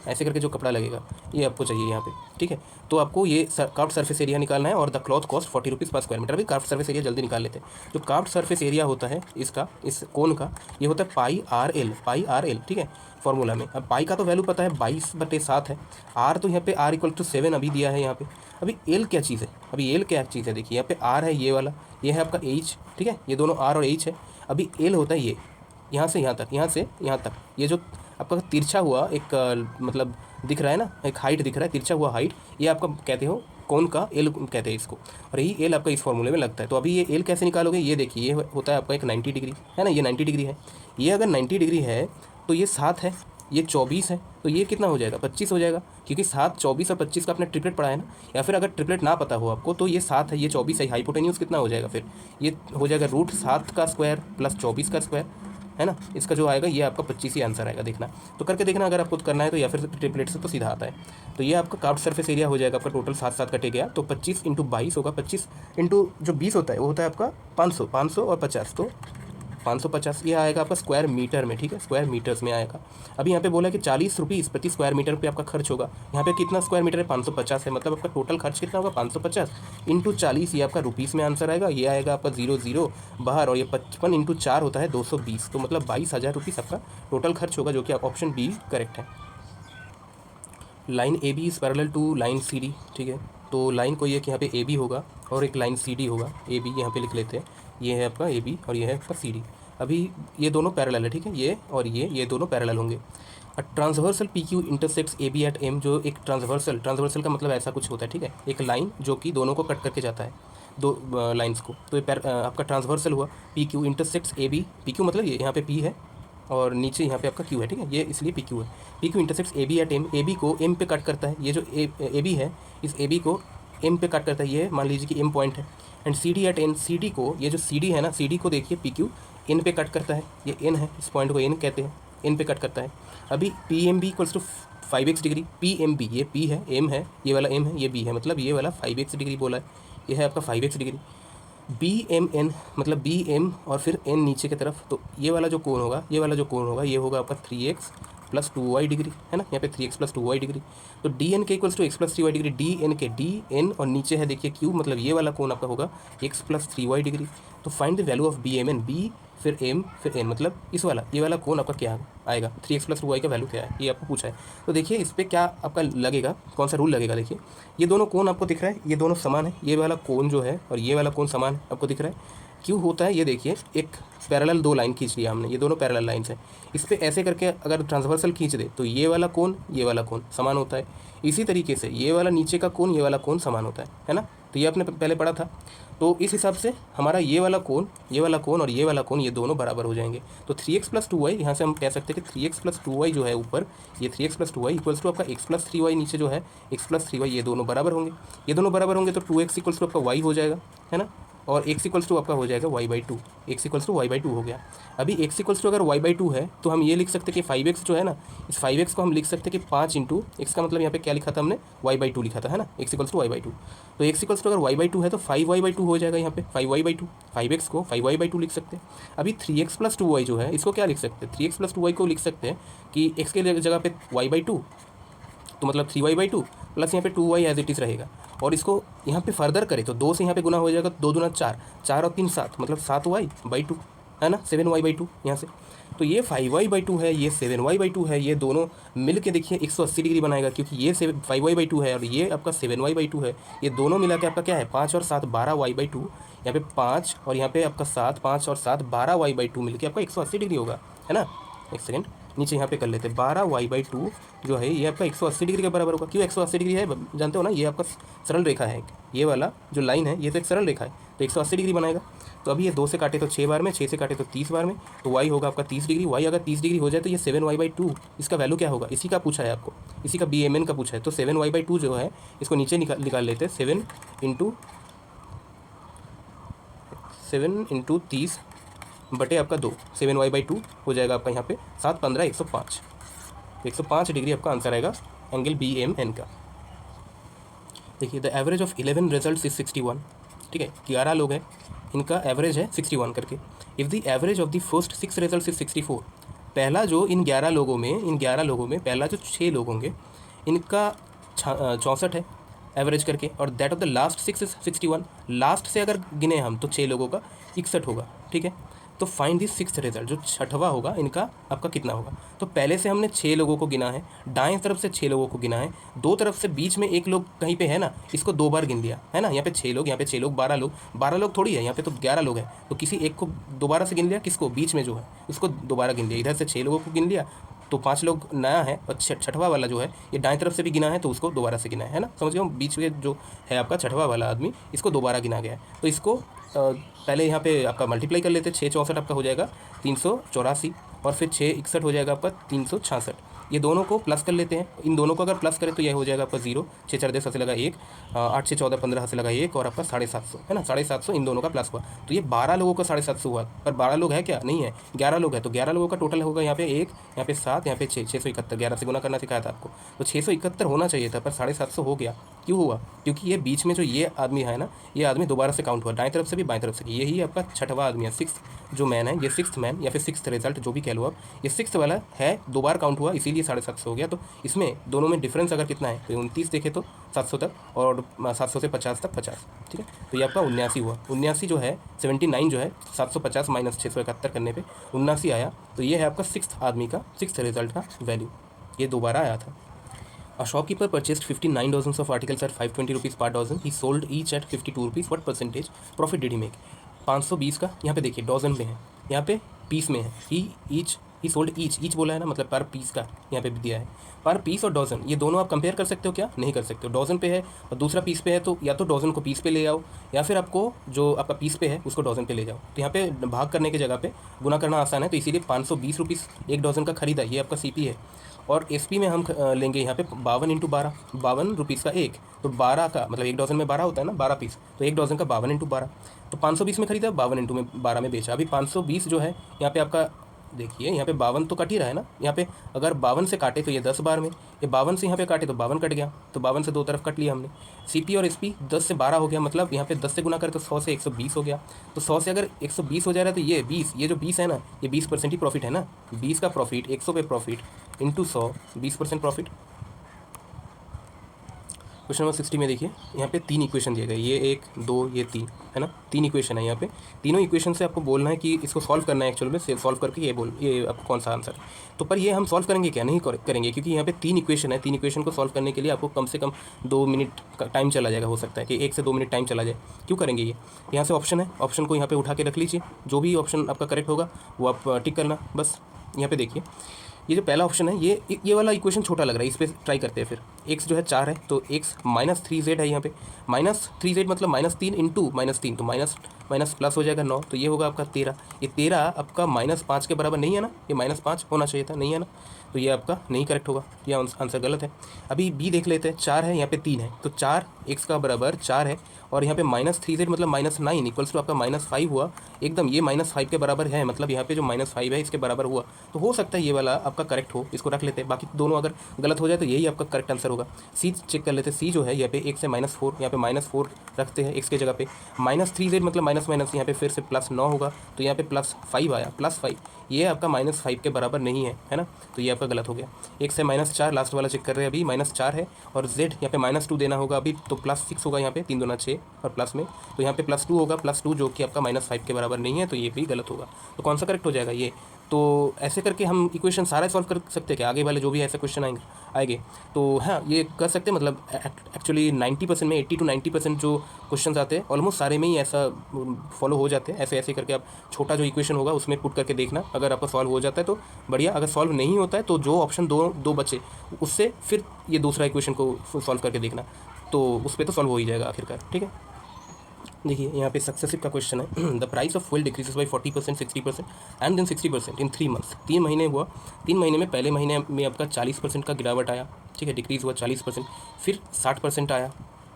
ऐसे करके जो कपड़ा लगेगा, ये आपको चाहिए यहाँ पे, ठीक है। तो आपको ये कर्व्ड सरफेस एरिया निकालना है और द क्लॉथ कॉस्ट 40 रुपीज़ पर स्क्वायर मीटर। अभी कर्व्ड सरफेस एरिया जल्दी निकाल लेते हैं। जो कर्व्ड सरफेस एरिया होता है इसका, इस कोन का, ये होता है पाई आर एल, ठीक है, फॉर्मूला में। अब पाई का तो वैल्यू पता है 22/7 है, आर तो यहाँ पे r = 7 अभी दिया है यहाँ पे। अभी एल क्या चीज़ है? अभी एल क्या चीज़ है? देखिए यहाँ पे आर है, ये वाला, ये है आपका एच, ठीक है, ये दोनों आर और एच है। अभी एल होता है ये, यहाँ से यहाँ तक, यहाँ से यहाँ तक, ये जो आपका तिरछा हुआ एक मतलब दिख रहा है ना, एक हाइट दिख रहा है, तिरछा हुआ हाइट, ये आपका कहते हो कौन का एल कहते हैं इसको, और यही एल आपका इस फॉर्मूले में लगता है। तो अभी ये एल कैसे निकालोगे? ये देखिए, ये होता है आपका एक 90 डिग्री है ना, ये 90 डिग्री है। ये अगर 90 डिग्री है तो ये 7 है, ये 24 है, तो ये कितना हो जाएगा? 25 हो जाएगा, क्योंकि 7, 24 और 25 का आपने ट्रिपलेट पढ़ा है ना। या फिर अगर ट्रिपलेट ना पता हो आपको तो ये 7 है, ये 24 है, हाइपोटेन्यूज कितना हो जाएगा? फिर ये हो जाएगा √7 का स्क्वायर प्लस 24 का स्क्वायर, है ना। इसका जो आएगा ये आपका 25 ही आंसर आएगा, देखना तो करके देखना अगर आपको करना है तो, या फिर ट्रिपलेट से तो सीधा आता है। तो ये आपका कर्व्ड सरफेस एरिया हो जाएगा आपका, टोटल 7 कटे गया, तो 25 × 22 होगा, 25 × जो 20 होता है वो होता है आपका 500 और 50, तो 550 ये आएगा आपका स्क्वायर मीटर में, ठीक है, स्क्वायर मीटर्स में आएगा। अभी यहाँ पे बोला है कि 40 रुपीज़ प्रति स्क्वायर मीटर पे आपका खर्च होगा। यहाँ पे कितना स्क्वायर मीटर है? 550 है, मतलब आपका टोटल खर्च कितना होगा? 550 × 40, ये आपका रुपीज़ में आंसर आएगा। ये आएगा आपका 00 बाहर, और ये 55 × 4 होता है 220, तो मतलब 22,000 रुपीज़ आपका टोटल खर्च होगा, जो कि ऑप्शन बी करेक्ट है। Line A B is parallel to line C D, ठीक है। तो लाइन कोई है कि यहाँ पे ए बी होगा और एक लाइन सी डी होगा, ए बी यहाँ पे लिख लेते हैं, ये है आपका ए बी और ये है आपका सी डी। अभी ये दोनों पैरेलल है, ठीक है, ये और ये दोनों पैरेलल होंगे। Transversal P Q intersects A B at M, जो एक ट्रांसवर्सल का मतलब ऐसा कुछ होता है, ठीक है, एक लाइन जो कि दोनों को कट करके जाता है, दो लाइंस को। तो ये आपका ट्रांसवर्सल हुआ, P Q intersects A B, P Q मतलब ये यहाँ पे पी है और नीचे यहाँ पे आपका क्यू है, ठीक है, ये इसलिए पी क्यू है। P Q intersects A B at M, A B को एम पे कट करता है, ये जो ए बी है इस ए बी को एम पे कट करता है, ये मान लीजिए कि एम पॉइंट है। And C D at N, C D को, ये जो सी डी है ना, सी डी को देखिए पी क्यू एन पे कट करता है, ये एन है, इस पॉइंट को एन कहते हैं, एन पे कट करता है। अभी P M B = 5x degree, P M B, ये पी है, एम है, ये वाला एम है, ये बी है, मतलब ये वाला 5x डिग्री बोला है, ये है आपका 5x degree. B M N मतलब बी एम और फिर एन नीचे की तरफ, तो ये वाला जो कोण होगा, ये होगा आपका 3x + 2y डिग्री, है ना, यहाँ पे 3x + 2y डिग्री। तो डी एन के = x + 3y degree, D N और नीचे है देखिए क्यू, मतलब ये वाला कोण आपका होगा x + 3y डिग्री। तो find the value of B M N, B फिर एम फिर एन, मतलब इस वाला, ये वाला कोण आपका क्या आएगा? 3x + 2y का वैल्यू क्या है, ये आपको पूछा है। तो देखिए इस पर क्या आपका लगेगा, कौन सा रूल लगेगा? देखिए ये दोनों कोण आपको दिख रहा है, ये दोनों समान है, ये वाला कोण जो है और ये वाला कोण समान है, आपको दिख रहा है। क्यों होता है ये देखिए, एक पैरेलल 2 लाइन खींच लिया हमने, ये दोनों पैरेलल लाइंस हैं, इस पर ऐसे करके अगर ट्रांसवर्सल खींच दे तो ये वाला कोण समान होता है। इसी तरीके से ये वाला नीचे का कोण, ये वाला कोण समान होता है ना। तो ये आपने पहले पढ़ा था। तो इस हिसाब से हमारा ये वाला कोण और ये वाला कोण, ये दोनों बराबर हो जाएंगे। तो 3x + 2y, यहाँ से हम कह सकते हैं कि 3x + 2y जो है ऊपर, ये 3x + 2y = आपका x + 3y, नीचे जो है x + 3y, ये दोनों बराबर होंगे। ये दोनों बराबर होंगे तो 2x = आपका y हो जाएगा, है ना। और x इक्वल्स टू आपका हो जाएगा y/2, x equals to y/2 हो गया। अभी x इक्वल्स टू अगर y/2 है तो हम ये लिख सकते हैं कि 5x जो है ना, इस 5x को हम लिख सकते हैं कि 5 इंटू x का मतलब यहाँ पे क्या लिखा था हमने, y/2 लिखा था, है ना, x इक्वल्स टू y/2। तो x इक्वल्स टू अगर y/2 है तो 5y/2 हो जाएगा, यहाँ पे 5y/2, 5x को 5y/2 लिख सकते हैं। अभी 3x प्लस 2y जो है इसको क्या लिख सकते हैं, 3x प्लस 2y को लिख सकते हैं कि x के जगह पे y/2, तो मतलब 3y/2 प्लस यहाँ पे 2y एज इट इज़ रहेगा। और इसको यहाँ पे फर्दर करें तो 2 से यहाँ पे गुना हो जाएगा, 2 दूना 4, 4 और 3 7, मतलब 7y/2, है ना, 7y/2 यहाँ से। तो ये 5y/2 है, ये 7y/2 है, ये दोनों मिल के देखिए 180 डिग्री बनाएगा, क्योंकि ये 5y/2 है और ये आपका 7y/2 है। ये दोनों मिला के आपका क्या है, 5 और 7 12y/2, यहाँ पे 5 और यहाँ पे आपका 7, 5 और 7 12y/2 मिल के आपका 180 डिग्री होगा, है ना। एक सेकेंड नीचे यहाँ पे कर लेते हैं, 12y/2 जो है ये आपका 180 डिग्री के बराबर होगा। क्यों 180 डिग्री है, जानते हो ना, ये आपका सरल रेखा है, ये वाला जो लाइन है ये तो एक सरल रेखा है, तो 180 डिग्री बनाएगा। तो अभी ये 2 से काटे तो 6 बार में, 6 से काटे तो 30 बार में, तो y होगा आपका 30 डिग्री। y अगर 30 डिग्री हो जाए तो ये 7y/2 इसका वैल्यू क्या होगा, इसी का पूछा है आपको, इसी का BMN का पूछा है। तो 7y/2 जो है इसको नीचे निकाल लेते हैं, 7 इंटू 30 बटे आपका 2, 7y/2 हो जाएगा आपका यहाँ पे 7 15 105, 105 डिग्री आपका आंसर आएगा एंगल BMN का। देखिए the average of 11 result is 61, ठीक है, 11 लोग हैं, इनका एवरेज है 61 करके। If the average of the first 6 result is 64, पहला जो इन 11 लोगों में पहला जो 6 लोग होंगे इनका 64 है एवरेज करके, और that of the last 6 is 61, last से अगर गिने हम तो 6 लोगों का 61 होगा, ठीक है। तो फाइंड दी 6th रिजल्ट, जो 6वां होगा इनका आपका कितना होगा। तो पहले से हमने 6 लोगों को गिना है, दाएं तरफ से 6 लोगों को गिना है, दो तरफ से बीच में एक लोग कहीं पे है ना, इसको 2 बार गिन लिया है ना, यहाँ पे 6 लोग, यहाँ पे 6 लोग, 12 लोग थोड़ी है, यहाँ पे तो 11 लोग हैं, तो किसी एक को दोबारा से गिन लिया, किसको, बीच में जो है इसको दोबारा गिन लिया, इधर से 6 लोगों को गिन लिया, तो 5 लोग नया है, और 6वां वाला जो है ये दाएं तरफ से भी गिना है तो उसको दोबारा से गिना है ना, समझ गए, बीच में जो है आपका 6वां वाला आदमी इसको दोबारा गिना गया है। तो इसको पहले यहाँ पे आपका मल्टीप्लाई कर लेते हैं, 6 64 आपका हो जाएगा 384, और फिर 6 61 हो जाएगा आपका 366। ये दोनों को प्लस कर लेते हैं, इन दोनों को अगर प्लस करें तो यह हो जाएगा आपका 0, 6 4 10 से लगा 1, 8 6 14 15 से लगा 1, और आपका 750, है ना, 750 इन दोनों का प्लस हुआ। तो ये 12 लोगों का 750 हुआ, पर 12 लोग है क्या, नहीं है, 11 लोग है, तो 11 लोगों का टोटल होगा यहाँ पे 1, यहाँ पे 7, यहाँ पे 6, 671, 11 से गुना करना सिखाया था आपको, तो 671 होना चाहिए था, पर 750 हो गया। क्यों हुआ, क्योंकि ये बीच में जो ये आदमी है ना, ये आदमी दोबारा से काउंट हुआ, दाएं तरफ से भी बाएं तरफ से, यही आपका 6वां आदमी है, 6th जो मैन है, ये 6th मैन या फिर 6th रिजल्ट जो भी कह लो आप, ये 6th वाला है, 2 बार काउंट हुआ, इसीलिए 750 हो गया। तो इसमें दोनों में डिफरेंस अगर कितना है तो 29 देखे तो 700 तक, और 700 से 50 तक 50, ठीक है, तो ये आपका 79 हुआ। 79 जो है 79 जो है 750 माइनस 671 करने पे 79 आया, तो ये है आपका 6th आदमी का 6th रिजल्ट का वैल्यू, ये दोबारा आया था। A shopkeeper purchased 59 dozens of articles at 520 rupees per dozen. He sold each at 52 rupees. What percentage profit did he make? 520 का यहाँ पे देखिए डॉजन में है, यहाँ पे पीस में है। ही सोल्ड ईच बोला है ना, मतलब पर पीस का यहाँ पे भी दिया है। पर पीस और डॉजन ये दोनों आप कंपेयर कर सकते हो क्या, नहीं कर सकते हो। डॉजन पे है और दूसरा पीस पे है, तो या तो डॉजन को पीस पे ले आओ, या फिर आपको जो आपका पीस पे है उसको डॉजन पे ले जाओ। तो यहाँ पे भाग करने की जगह पे गुना करना आसान है, तो इसीलिए 520 रुपीज़ एक डॉजन का खरीदा, ये आपका CP है। और SP में हम लेंगे यहाँ पे 52 इंटू 12, 52 रुपीज़ का एक, तो 12 का मतलब एक डॉजन में 12 होता है ना, 12 पीस, तो एक डॉजन का 52 इंटू 12, तो 520 में खरीदा, 52 इंटू में 12 में बेचा। अभी 520 जो है यहाँ पे आपका देखिए, यहाँ पे 52 तो कट ही रहा है ना, यहाँ पे अगर 52 से काटे तो ये 10 बार में, ये 52 से यहाँ पे काटे तो 52 कट गया, तो 52 से दो तरफ कट लिया हमने। CP और SP 10 से 12 हो गया, मतलब यहाँ पे 10 से गुना करे तो 100 से 120 हो गया। तो 100 से अगर 120 हो जा रहा है तो ये 20, ये जो 20 है ना, ये 20% ही प्रॉफिट है ना, 20 का प्रॉफिट 100 पे profit into 100, 20% profit. Question number 60 में देखिए, यहाँ पे 3 इक्वेशन दिए गए, ये 1 2 ये 3 है ना, 3 इक्वेशन है यहाँ पे। तीनों इक्वेशन से आपको बोलना है कि इसको सॉल्व करना है, एक्चुअल में सॉल्व करके ये आपको कौन सा आंसर है। तो पर ये हम सॉल्व करेंगे क्या, नहीं करेंगे, क्योंकि यहाँ पे 3 इक्वेशन है। 3 इक्वेशन को सॉल्व करने के लिए आपको कम से कम 2 मिनट का टाइम चला जाएगा, हो सकता है कि 1 से 2 मिनट टाइम चला जाए। क्यों करेंगे ये, यहाँ से ऑप्शन है, ऑप्शन को यहाँ पे उठा के रख लीजिए, जो भी ऑप्शन आपका करेक्ट होगा वो आप टिक करना बस। यहाँ पे देखिए, ये जो पहला ऑप्शन है, ये वाला इक्वेशन छोटा लग रहा है, इस पर ट्राई करते हैं फिर। एक्स जो है 4 है तो एक्स -3z है यहाँ पे। -3z मतलब -3 इंटू -3 तो माइनस माइनस प्लस हो जाएगा 9, तो ये होगा आपका 13। ये 13 आपका -5 के बराबर नहीं है ना, ये -5 होना चाहिए था, नहीं है ना, तो ये आपका नहीं करेक्ट होगा, ये आंसर गलत है। अभी बी देख लेते हैं, 4 है यहाँ पे 3 है, तो 4 एक्स का बराबर 4 है और यहाँ पे -3z मतलब -9 इक्वल्स टू आपका -5 हुआ। एकदम ये -5 के बराबर है, मतलब यहाँ पे जो -5 है इसके बराबर हुआ, तो हो सकता है ये वाला आपका करेक्ट हो, इसको रख लेते हैं। बाकी दोनों अगर गलत हो जाए तो यही आपका करेक्ट आंसर होगा। सी चेक कर लेते हैं, सी जो है यहाँ पे एक से -4, यहाँ पे -4 रखते हैं एक्स के जगह पे। -3z मतलब माइनस माइनस यहाँ पे फिर से +9 होगा, तो यहाँ पे +5 आया, +5, ये आपका -5 के बराबर नहीं है ना, तो ये आपका गलत हो गया। एक से -4 लास्ट वाला चेक कर रहे हैं अभी, -4 है और z यहाँ पे -2 देना होगा अभी, तो +6 होगा यहाँ पे, 3 दूना 6 और प्लस में, तो यहाँ पे +2 होगा, +2 जो कि आपका -5 के बराबर नहीं है, तो ये भी गलत होगा। तो कौन सा करेक्ट हो जाएगा ये? तो ऐसे करके हम इक्वेशन सारा सॉल्व कर सकते हैं क्या, आगे वाले जो भी ऐसे क्वेश्चन आएंगे तो हाँ ये कर सकते हैं। मतलब एक्चुअली 90% में 80 to 90% जो क्वेश्चंस आते हैं ऑलमोस्ट सारे में ही ऐसा फॉलो हो जाते हैं। ऐसे ऐसे करके आप छोटा जो इक्वेशन होगा उसमें पुट करके देखना, अगर आपका सॉल्व हो जाता है तो बढ़िया, अगर सॉल्व नहीं होता है तो जो ऑप्शन दो बचे उससे फिर ये दूसरा इक्वेशन को सॉल्व करके देखना, तो उस पर तो सॉल्व हो ही जाएगा आखिरकार। ठीक है, देखिए यहाँ पे सक्सेसिव का क्वेश्चन है। The price of fuel decreases by 40%, 60% and then 60% in 3 months. 3 महीने हुआ, 3 महीने में पहले महीने में आपका 40% का गिरावट आया, ठीक है, डिक्रीज़ हुआ 40%, फिर 60% आया।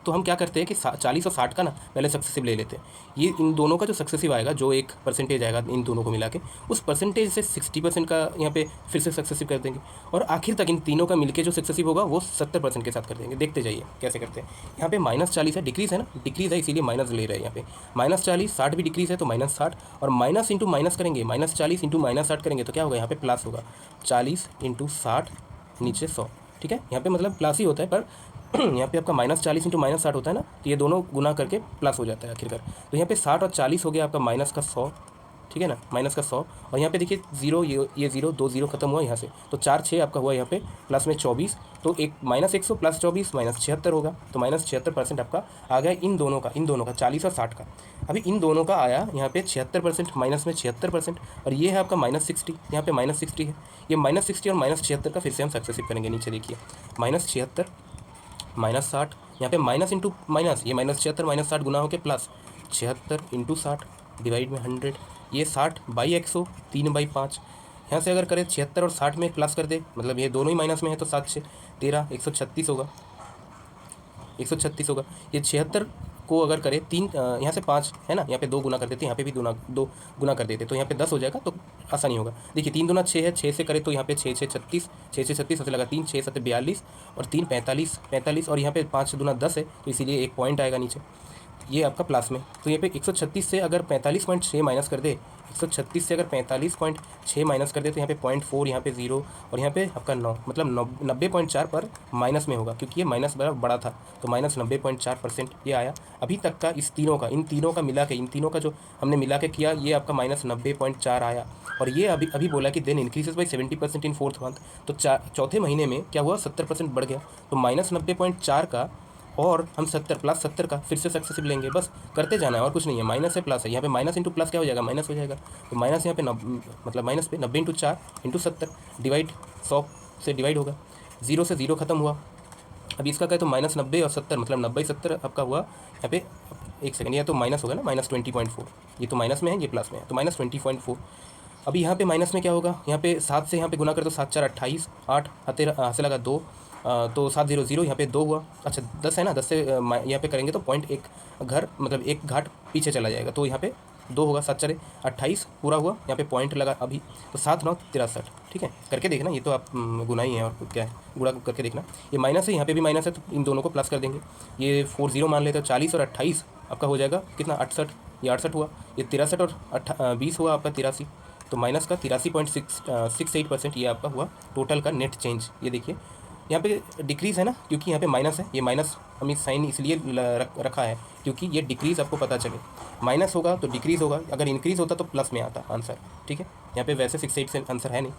तो हम क्या करते हैं कि 40 और 60 का ना पहले सक्सेसिव ले लेते हैं। ये इन दोनों का जो सक्सेसिव आएगा, जो एक परसेंटेज आएगा इन दोनों को मिला के, उस परसेंटेज से 60% का यहाँ पे फिर से सक्सेसिव कर देंगे और आखिर तक इन तीनों का मिलके जो सक्सेसिव होगा वो 70% के साथ कर देंगे। देखते जाइए कैसे करते हैं। यहाँ पे -40 है, डिक्रीज़ है ना, डिक्रीज़ है इसीलिए माइनस ले रहे हैं यहाँ पे। -40, 60 भी डिक्रीज़ है तो -60 और माइनस इंटू माइनस करेंगे, -40 इंटू -60 करेंगे तो क्या होगा, यहाँ पे प्लस होगा, 40 इंटू 60 नीचे 100। ठीक है, यहाँ पे मतलब प्लस ही होता है, पर यहाँ पे आपका -40 इंटू -60 होता है ना, तो ये दोनों गुना करके प्लस हो जाता है आखिरकार। तो यहाँ पे 60 और 40 हो गया आपका माइनस का 100, ठीक है ना, माइनस का 100 और यहाँ पे देखिए 0, ये 0, 2 0 खत्म हुआ यहाँ से, तो 4 6 आपका हुआ यहाँ पे, प्लस में 24, तो एक -100 प्लस 24 -76 होगा, तो -76% आपका आ गया इन दोनों का 40 और 60 का। अभी इन दोनों का आया यहाँ पे 76%, माइनस में 76%, और ये है आपका -60, यहाँ पे -60 है, ये -60 और -76 का फिर से हम सक्सेसिव करेंगे। नीचे देखिए -76 -60, यहाँ पे माइनस इंटू माइनस, ये -76 -60 गुना होकर प्लस 76 इंटू 60 डिवाइड में 100, ये 60/100 3/5। यहाँ से अगर करें 76 और 60 में प्लस कर दे, मतलब ये दोनों ही माइनस में है, तो 7 6 13 136 होगा, 136 होगा। ये 76 को अगर करें 3 यहाँ से 5 है ना, यहाँ पे 2 गुना कर देते, यहाँ पे भी 2 गुना कर देते, तो यहाँ पे 10 हो जाएगा, तो आसानी होगा। देखिए 3 दूना 6 है, 6 से करें तो यहाँ पे 6 6 36, 6 6 36 ऐसे लगा, 3 6 7 42 और 3 45 45 और यहाँ पे 5 दूना 10 है, तो इसीलिए एक पॉइंट आएगा नीचे, ये आपका प्लस में। तो यहाँ पे 136 से अगर 45.6 माइनस कर दे, 136 से अगर 45.6 माइनस कर दे तो यहाँ पे 0.4, यहाँ पे 0 और यहाँ पे आपका 9, मतलब 90.4 पर माइनस में होगा, क्योंकि ये माइनस बड़ा था, तो -90.4% ये आया। अभी तक का इस तीनों का, इन तीनों का मिला के, इन तीनों का जो हमने मिला के किया, ये आपका -90.4 आया। और ये अभी बोला कि then increases by 70% in 4th month, तो चौथे महीने में क्या हुआ, 70% बढ़ गया, तो -90.4 का और हम 70 प्लस 70 का फिर से सक्सेसिव लेंगे, बस करते जाना है और कुछ नहीं है। माइनस है प्लस है, यहाँ पे माइनस इंटू प्लस क्या हो जाएगा, माइनस हो जाएगा, तो माइनस यहाँ पे मतलब माइनस पे 90 इंटू 4 इंटू 70 डिवाइड 100 से डिवाइड होगा, 0 से 0 खत्म हुआ। अभी इसका क्या है, तो -90 और 70 मतलब 90 70 आपका हुआ यहाँ पे। एक सेकंड, यह तो माइनस होगा ना, -20.4, ये तो माइनस में है, ये प्लस में है, तो -20.4। अभी यहाँ पे माइनस में क्या होगा, यहाँ पे 7 से यहाँ पे गुना कर, तो 7 4 28, 8 हाथ से लगा 2, तो 7 0 0, यहाँ पे 2 हुआ। अच्छा 10 है ना, 10 से यहाँ पे करेंगे तो पॉइंट एक घर, मतलब एक घाट पीछे चला जाएगा, तो यहाँ पे 2 होगा, 7 4 28 पूरा हुआ, यहाँ पे पॉइंट लगा अभी, तो 7 9 63। ठीक है, करके देखना, ये तो आप गुना ही है और क्या है, गुणा करके देखना। ये माइनस है, यहाँ पे भी माइनस है, तो इन दोनों को प्लस कर देंगे। ये 4 0 मान लेते हैं, 40 और 28 आपका हो जाएगा कितना, 68, ये 68 हुआ, ये 63 और 20 हुआ आपका 83, तो माइनस का 83.68% ये आपका हुआ टोटल का नेट चेंज। ये देखिए यहाँ पे डिक्रीज़ है ना, क्योंकि यहाँ पे माइनस है, ये माइनस हम इस साइन इसलिए रखा है क्योंकि ये डिक्रीज़ आपको पता चले, माइनस होगा तो डिक्रीज़ होगा, अगर इंक्रीज़ होता तो प्लस में आता आंसर। ठीक है, यहाँ पे वैसे 68 से आंसर है नहीं।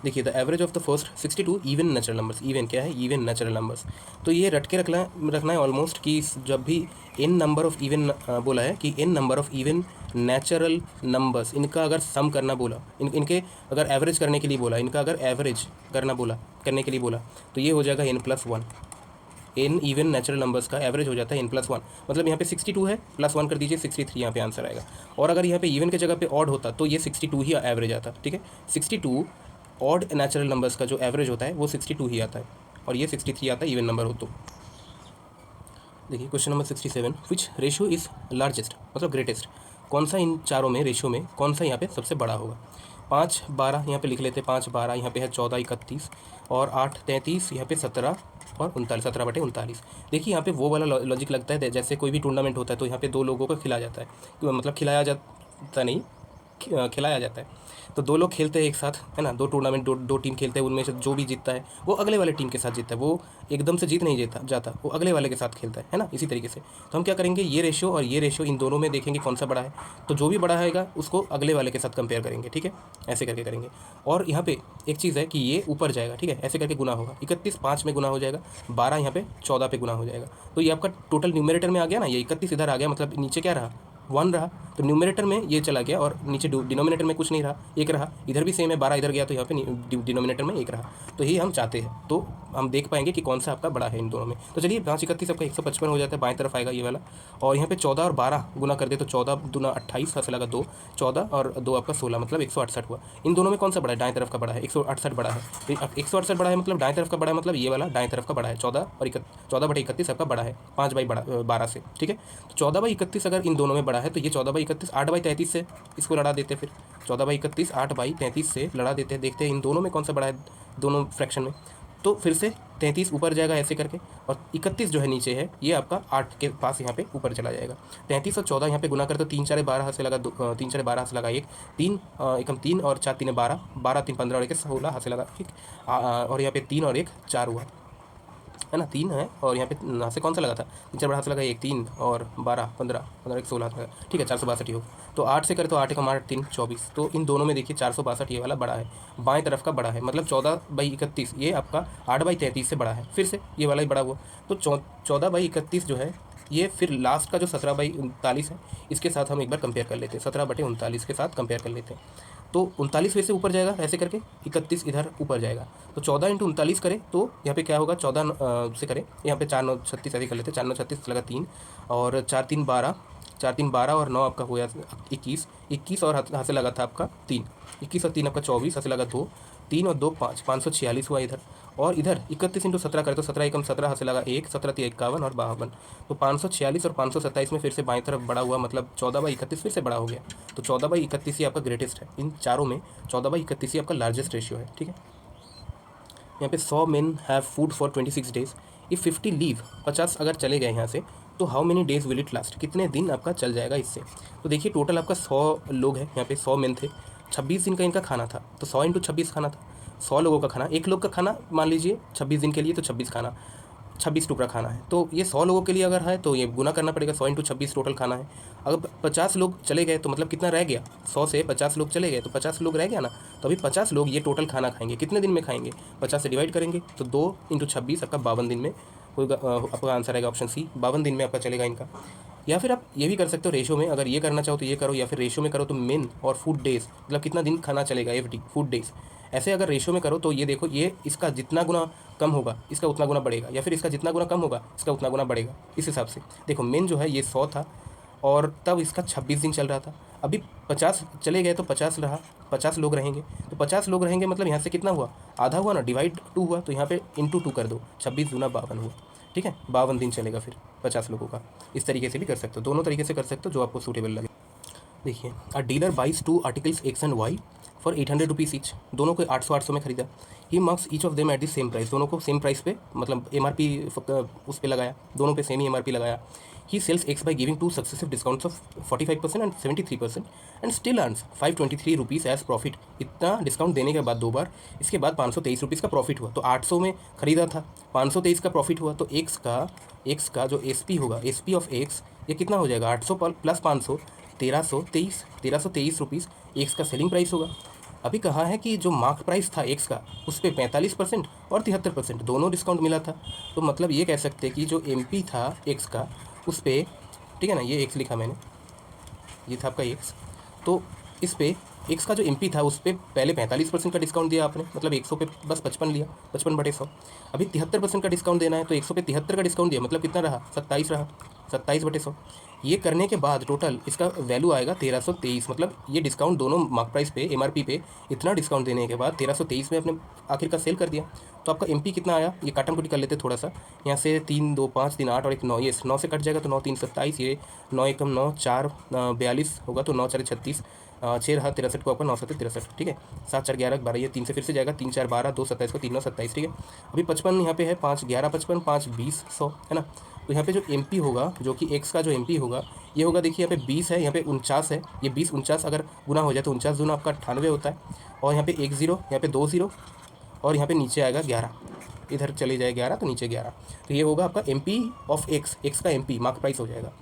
देखिए the average of the first 62 even natural numbers, even क्या है, इवन नेचुरल नंबर्स। तो ये रट के रखना है ऑलमोस्ट कि जब भी n नंबर ऑफ इवन बोला है कि n number of even natural numbers, इनका अगर सम करना बोला, इनके अगर एवरेज करने के लिए बोला, इनका अगर एवरेज करने के लिए बोला तो ये हो जाएगा n+1। n even natural numbers का एवरेज हो जाता है n+1, मतलब यहाँ पे 62 है, +1 कर दीजिए 63 यहाँ पे आंसर आएगा। और अगर यहाँ पे इवन के जगह पे ऑड होता तो ये 62 ही एवरेज आता, ठीक है। 62 ऑड नेचुरल नंबर्स का जो एवरेज होता है वो 62 ही आता है, और ये 63 आता है इवन नंबर हो तो। देखिए question number 67, which ratio is largest, मतलब ग्रेटेस्ट, कौन सा इन चारों में रेशियो में कौन सा यहाँ पे सबसे बड़ा होगा। 5/12 यहाँ पे लिख लेते हैं, 5/12 यहाँ पे है 14/31 और 8/33 यहाँ पे 17 और 39, 17/39। देखिए यहाँ पे वो वाला लॉजिक लगता है जैसे कोई भी टूर्नामेंट होता है तो यहाँ पे दो लोगों को खिलाया जाता है, मतलब खिलाया जाता नहीं, खिलाया जाता है। तो दो लोग खेलते हैं एक साथ, है ना, दो टूर्नामेंट, दो टीम खेलते हैं, उनमें से जो भी जीतता है वो अगले वाले टीम के साथ जीतता है, वो एकदम से जीत नहीं जाता, वो अगले वाले के साथ खेलता है ना, इसी तरीके से। तो हम क्या करेंगे, ये रेशियो और ये रेशियो, इन दोनों में देखेंगे कौन सा बड़ा है, तो जो भी बड़ा रहेगा उसको अगले वाले के साथ कंपेयर करेंगे, ठीक है, ऐसे करके करेंगे। और यहाँ पे एक चीज़ है कि ये ऊपर जाएगा, ठीक है, ऐसे करके गुना होगा, 31 5 में गुना हो जाएगा, 12 यहाँ पे 14 पे गुना हो जाएगा। तो ये आपका टोटल न्यूमरेटर में आ गया ना, ये 31 इधर आ गया, मतलब नीचे क्या रहा, 1 रहा, तो न्यूमरेटर में ये चला गया और नीचे डिनोमिनेटर में कुछ नहीं रहा, 1 रहा। इधर भी सेम है, 12 इधर गया तो यहाँ पे डिनोमिनेटर में 1 रहा। तो यही हम चाहते हैं, तो हम देख पाएंगे कि कौन सा आपका बड़ा है इन दोनों में। तो चलिए 5 31 आपका 155 हो जाता है, बाएं तरफ आएगा ये वाला। और यहाँ पे 14 और 12 गुना कर दे तो 14 दूना 28, हाथ से लगा 2, 14 और 2 आपका 16, मतलब 168 हुआ। इन दोनों में कौन सा बड़ा है, दाएं तरफ का बड़ा है, 168 बड़ा है। तो 168 बड़ा है मतलब दाएं तरफ का बड़ा है, मतलब ये वाला दाएं तरफ का बड़ा है, 14/31 आपका बड़ा है 5/12 से, ठीक है। तो 14/31 अगर इन दोनों में बड़ा है तो ये 14/31 8/33 से इसको लड़ा देते हैं, फिर 14/31 8/33 से लड़ा देते हैं, देखते हैं इन दोनों में कौन सा बड़ा है दोनों फ्रैक्शन में। तो फिर से 33 ऊपर जाएगा ऐसे करके, और 31 जो है नीचे है ये आपका 8 के पास यहाँ पे ऊपर चला जाएगा। 33 और 14 यहाँ पे गुना करते तो 3 4 12 हाथ से लगा 3 4 12 हाथ से लगा 1 3 एकम 3 और 4 3 12 12 3 15 और 1 16 हाथ से लगा, ठीक। और यहाँ पे 3 और 1 4 हुआ, है ना, 3 है। और यहाँ पे हाथ से कौन सा लगा था, 3 4 हाथ से लगा 1 3 और 12 15 15 1 16 हाथ लगा, ठीक है, 462 ही हो। तो 8 से करे तो 8 एकम 8 3 24। तो इन दोनों में देखिए 462 ये वाला बड़ा है, बाएं तरफ का बड़ा है, मतलब 14/31 ये आपका 8/33 से बड़ा है, फिर से ये वाला ही बड़ा हुआ। तो 14/31 जो है ये फिर लास्ट का जो 17/39 है इसके साथ हम एक बार कंपेयर कर लेते हैं, 17/39 के साथ कंपेयर कर लेते हैं। तो 39 फिर से ऊपर जाएगा ऐसे करके, 31 इधर ऊपर जाएगा। तो 14 × 39 करें तो यहाँ पे क्या होगा, 14 से करें, यहाँ पे 4 9 36 ऐसे कर लेते हैं, 4 9 36 लगा 3 और 4 3 12, 4 3 12 और 9 आपका हो गया 21, 21 और हाथ से लगा था आपका 3, 21 और 3 आपका 24, हाथ से लगा 2, 3 और 2 5, 546 हुआ इधर। और इधर 31 × 17 करें तो 17 एकम 17 हाथ से लगा 1, 17 3 51 और 52। तो 546 और 527 में फिर से बाएं तरफ बड़ा हुआ, मतलब 14/31 फिर से बड़ा हो गया। तो 14/31 ही आपका ग्रेटेस्ट है, इन चारों में 14/31 ही आपका लार्जेस्ट रेशियो है, ठीक है। यहाँ पे 100 men have food for 26 days, if 50 leave, 50 अगर चले गए यहाँ से तो how many days will it last, कितने दिन आपका चल जाएगा इससे। तो देखिए टोटल आपका 100 लोग हैं, यहाँ पे 100 मेन थे, 26 दिन का इनका खाना था, तो 100 × 26 खाना था, 100 लोगों का खाना, एक लोग का खाना मान लीजिए 26 दिन के लिए, तो 26 खाना, 26 टुकड़ा खाना है। तो ये 100 लोगों के लिए अगर है तो ये गुना करना पड़ेगा, 100 × 26 टोटल खाना है। अगर 50 लोग चले गए तो मतलब कितना रह गया, 100 से 50 लोग चले गए तो 50 लोग रह गया ना। तो अभी 50 लोग ये टोटल खाना खाएंगे, कितने दिन में खाएंगे, 50 से डिवाइड करेंगे तो 2 × 26 आपका 52 दिन में होगा, आपका आंसर आएगा ऑप्शन सी, 52 दिन में आपका चलेगा इनका। या फिर आप ये भी कर सकते हो रेशो में, अगर ये करना चाहो तो ये करो, या फिर रेशो में करो तो मेन और फूड डेज, मतलब कितना दिन खाना चलेगा, FD फूड डेज। ऐसे अगर रेशो में करो तो ये देखो, ये इसका जितना गुना कम होगा इसका उतना गुना बढ़ेगा, या फिर इसका जितना गुना कम होगा इसका उतना गुना बढ़ेगा, इस हिसाब से देखो। मेन जो है ये 100 था और तब इसका 26 दिन चल रहा था, अभी 50 चले गए तो 50 रहा, 50 लोग रहेंगे, तो 50 लोग रहेंगे मतलब यहाँ से कितना हुआ, आधा हुआ ना, डिवाइड 2 हुआ, तो यहाँ पे × 2 कर दो, 26 दूना 52 हुआ, ठीक है, 52 दिन चलेगा फिर 50 लोगों का। इस तरीके से भी कर सकते हो, दोनों तरीके से कर सकते हो जो आपको सूटेबल लगे। देखिए a dealer buys 2 articles X and Y for 800 rupees each, दोनों को 800 में खरीदा। He marks each of them at the same price, दोनों को सेम प्राइस पे, मतलब MRP उस पे लगाया, दोनों पे सेम ही MRP लगाया। He sells X by giving 2 successive discounts of 45% and 73% and still earns 523 rupees as profit. इतना डिस्काउंट देने के बाद 2 बार, इसके बाद 523 रुपीज़ का प्रॉफिट हुआ। तो 800 में खरीदा था, 523 का प्रॉफिट हुआ, तो X का जो SP होगा, SP ऑफ X ये कितना हो जाएगा, 800 प्लस 500 1323 रुपीज़ X का सेलिंग प्राइस होगा। अभी कहा है कि जो मार्क प्राइस था एक्स का उस पर 45% और 73% दोनों डिस्काउंट मिला था। तो मतलब ये कह सकते हैं कि जो एम पी था एक्स का उस पर, ठीक है ना, ये एक्स लिखा मैंने, ये था आपका एक्स, तो इस पे एक्स का जो एम पी था उस पर पहले 45% का डिस्काउंट दिया आपने, मतलब 100 पे बस 55 लिया, 55/100। अभी 73% का डिस्काउंट देना है तो 100 पे 73 का डिस्काउंट दिया, मतलब कितना रहा, 27 रहा, 27/100। ये करने के बाद टोटल इसका वैल्यू आएगा 1323। मतलब ये डिस्काउंट दोनों मार्क प्राइस पे, एम आर पी पे इतना डिस्काउंट देने के बाद 1323 में आपने आखिर का सेल कर दिया। तो आपका एम पी कितना आया, ये काटम कुटी कर लेते थोड़ा सा, यहाँ से 3 2 5 3 8 और एक 9, ये 9 से कट जाएगा तो 9 3 27, ये 9 एकम 9 4 42 होगा, तो 9 4 36, 6 रहा 63 को आपका 9 7 63, ठीक है, 7 4 11 12, ये 3 से फिर से जाएगा, 3 4 12, 2 27 को 3 9 27, ठीक है। अभी 55 यहाँ पे है, 5 11 55, 5 20 100, है ना। तो यहाँ पे जो एम पी होगा, जो कि एक्स का जो एम पी होगा, ये होगा, देखिए यहाँ पे 20 है, यहाँ पे 49 है, ये 20 49 अगर गुना हो जाए तो 49 दूना आपका 98 होता है, और यहाँ पे 1 0, यहाँ पे 2 0, और यहाँ पे नीचे आएगा 11, इधर चले जाए 11 तो नीचे 11, तो ये होगा आपका M P of X, X का एम पी मार्क प्राइस हो जाएगा।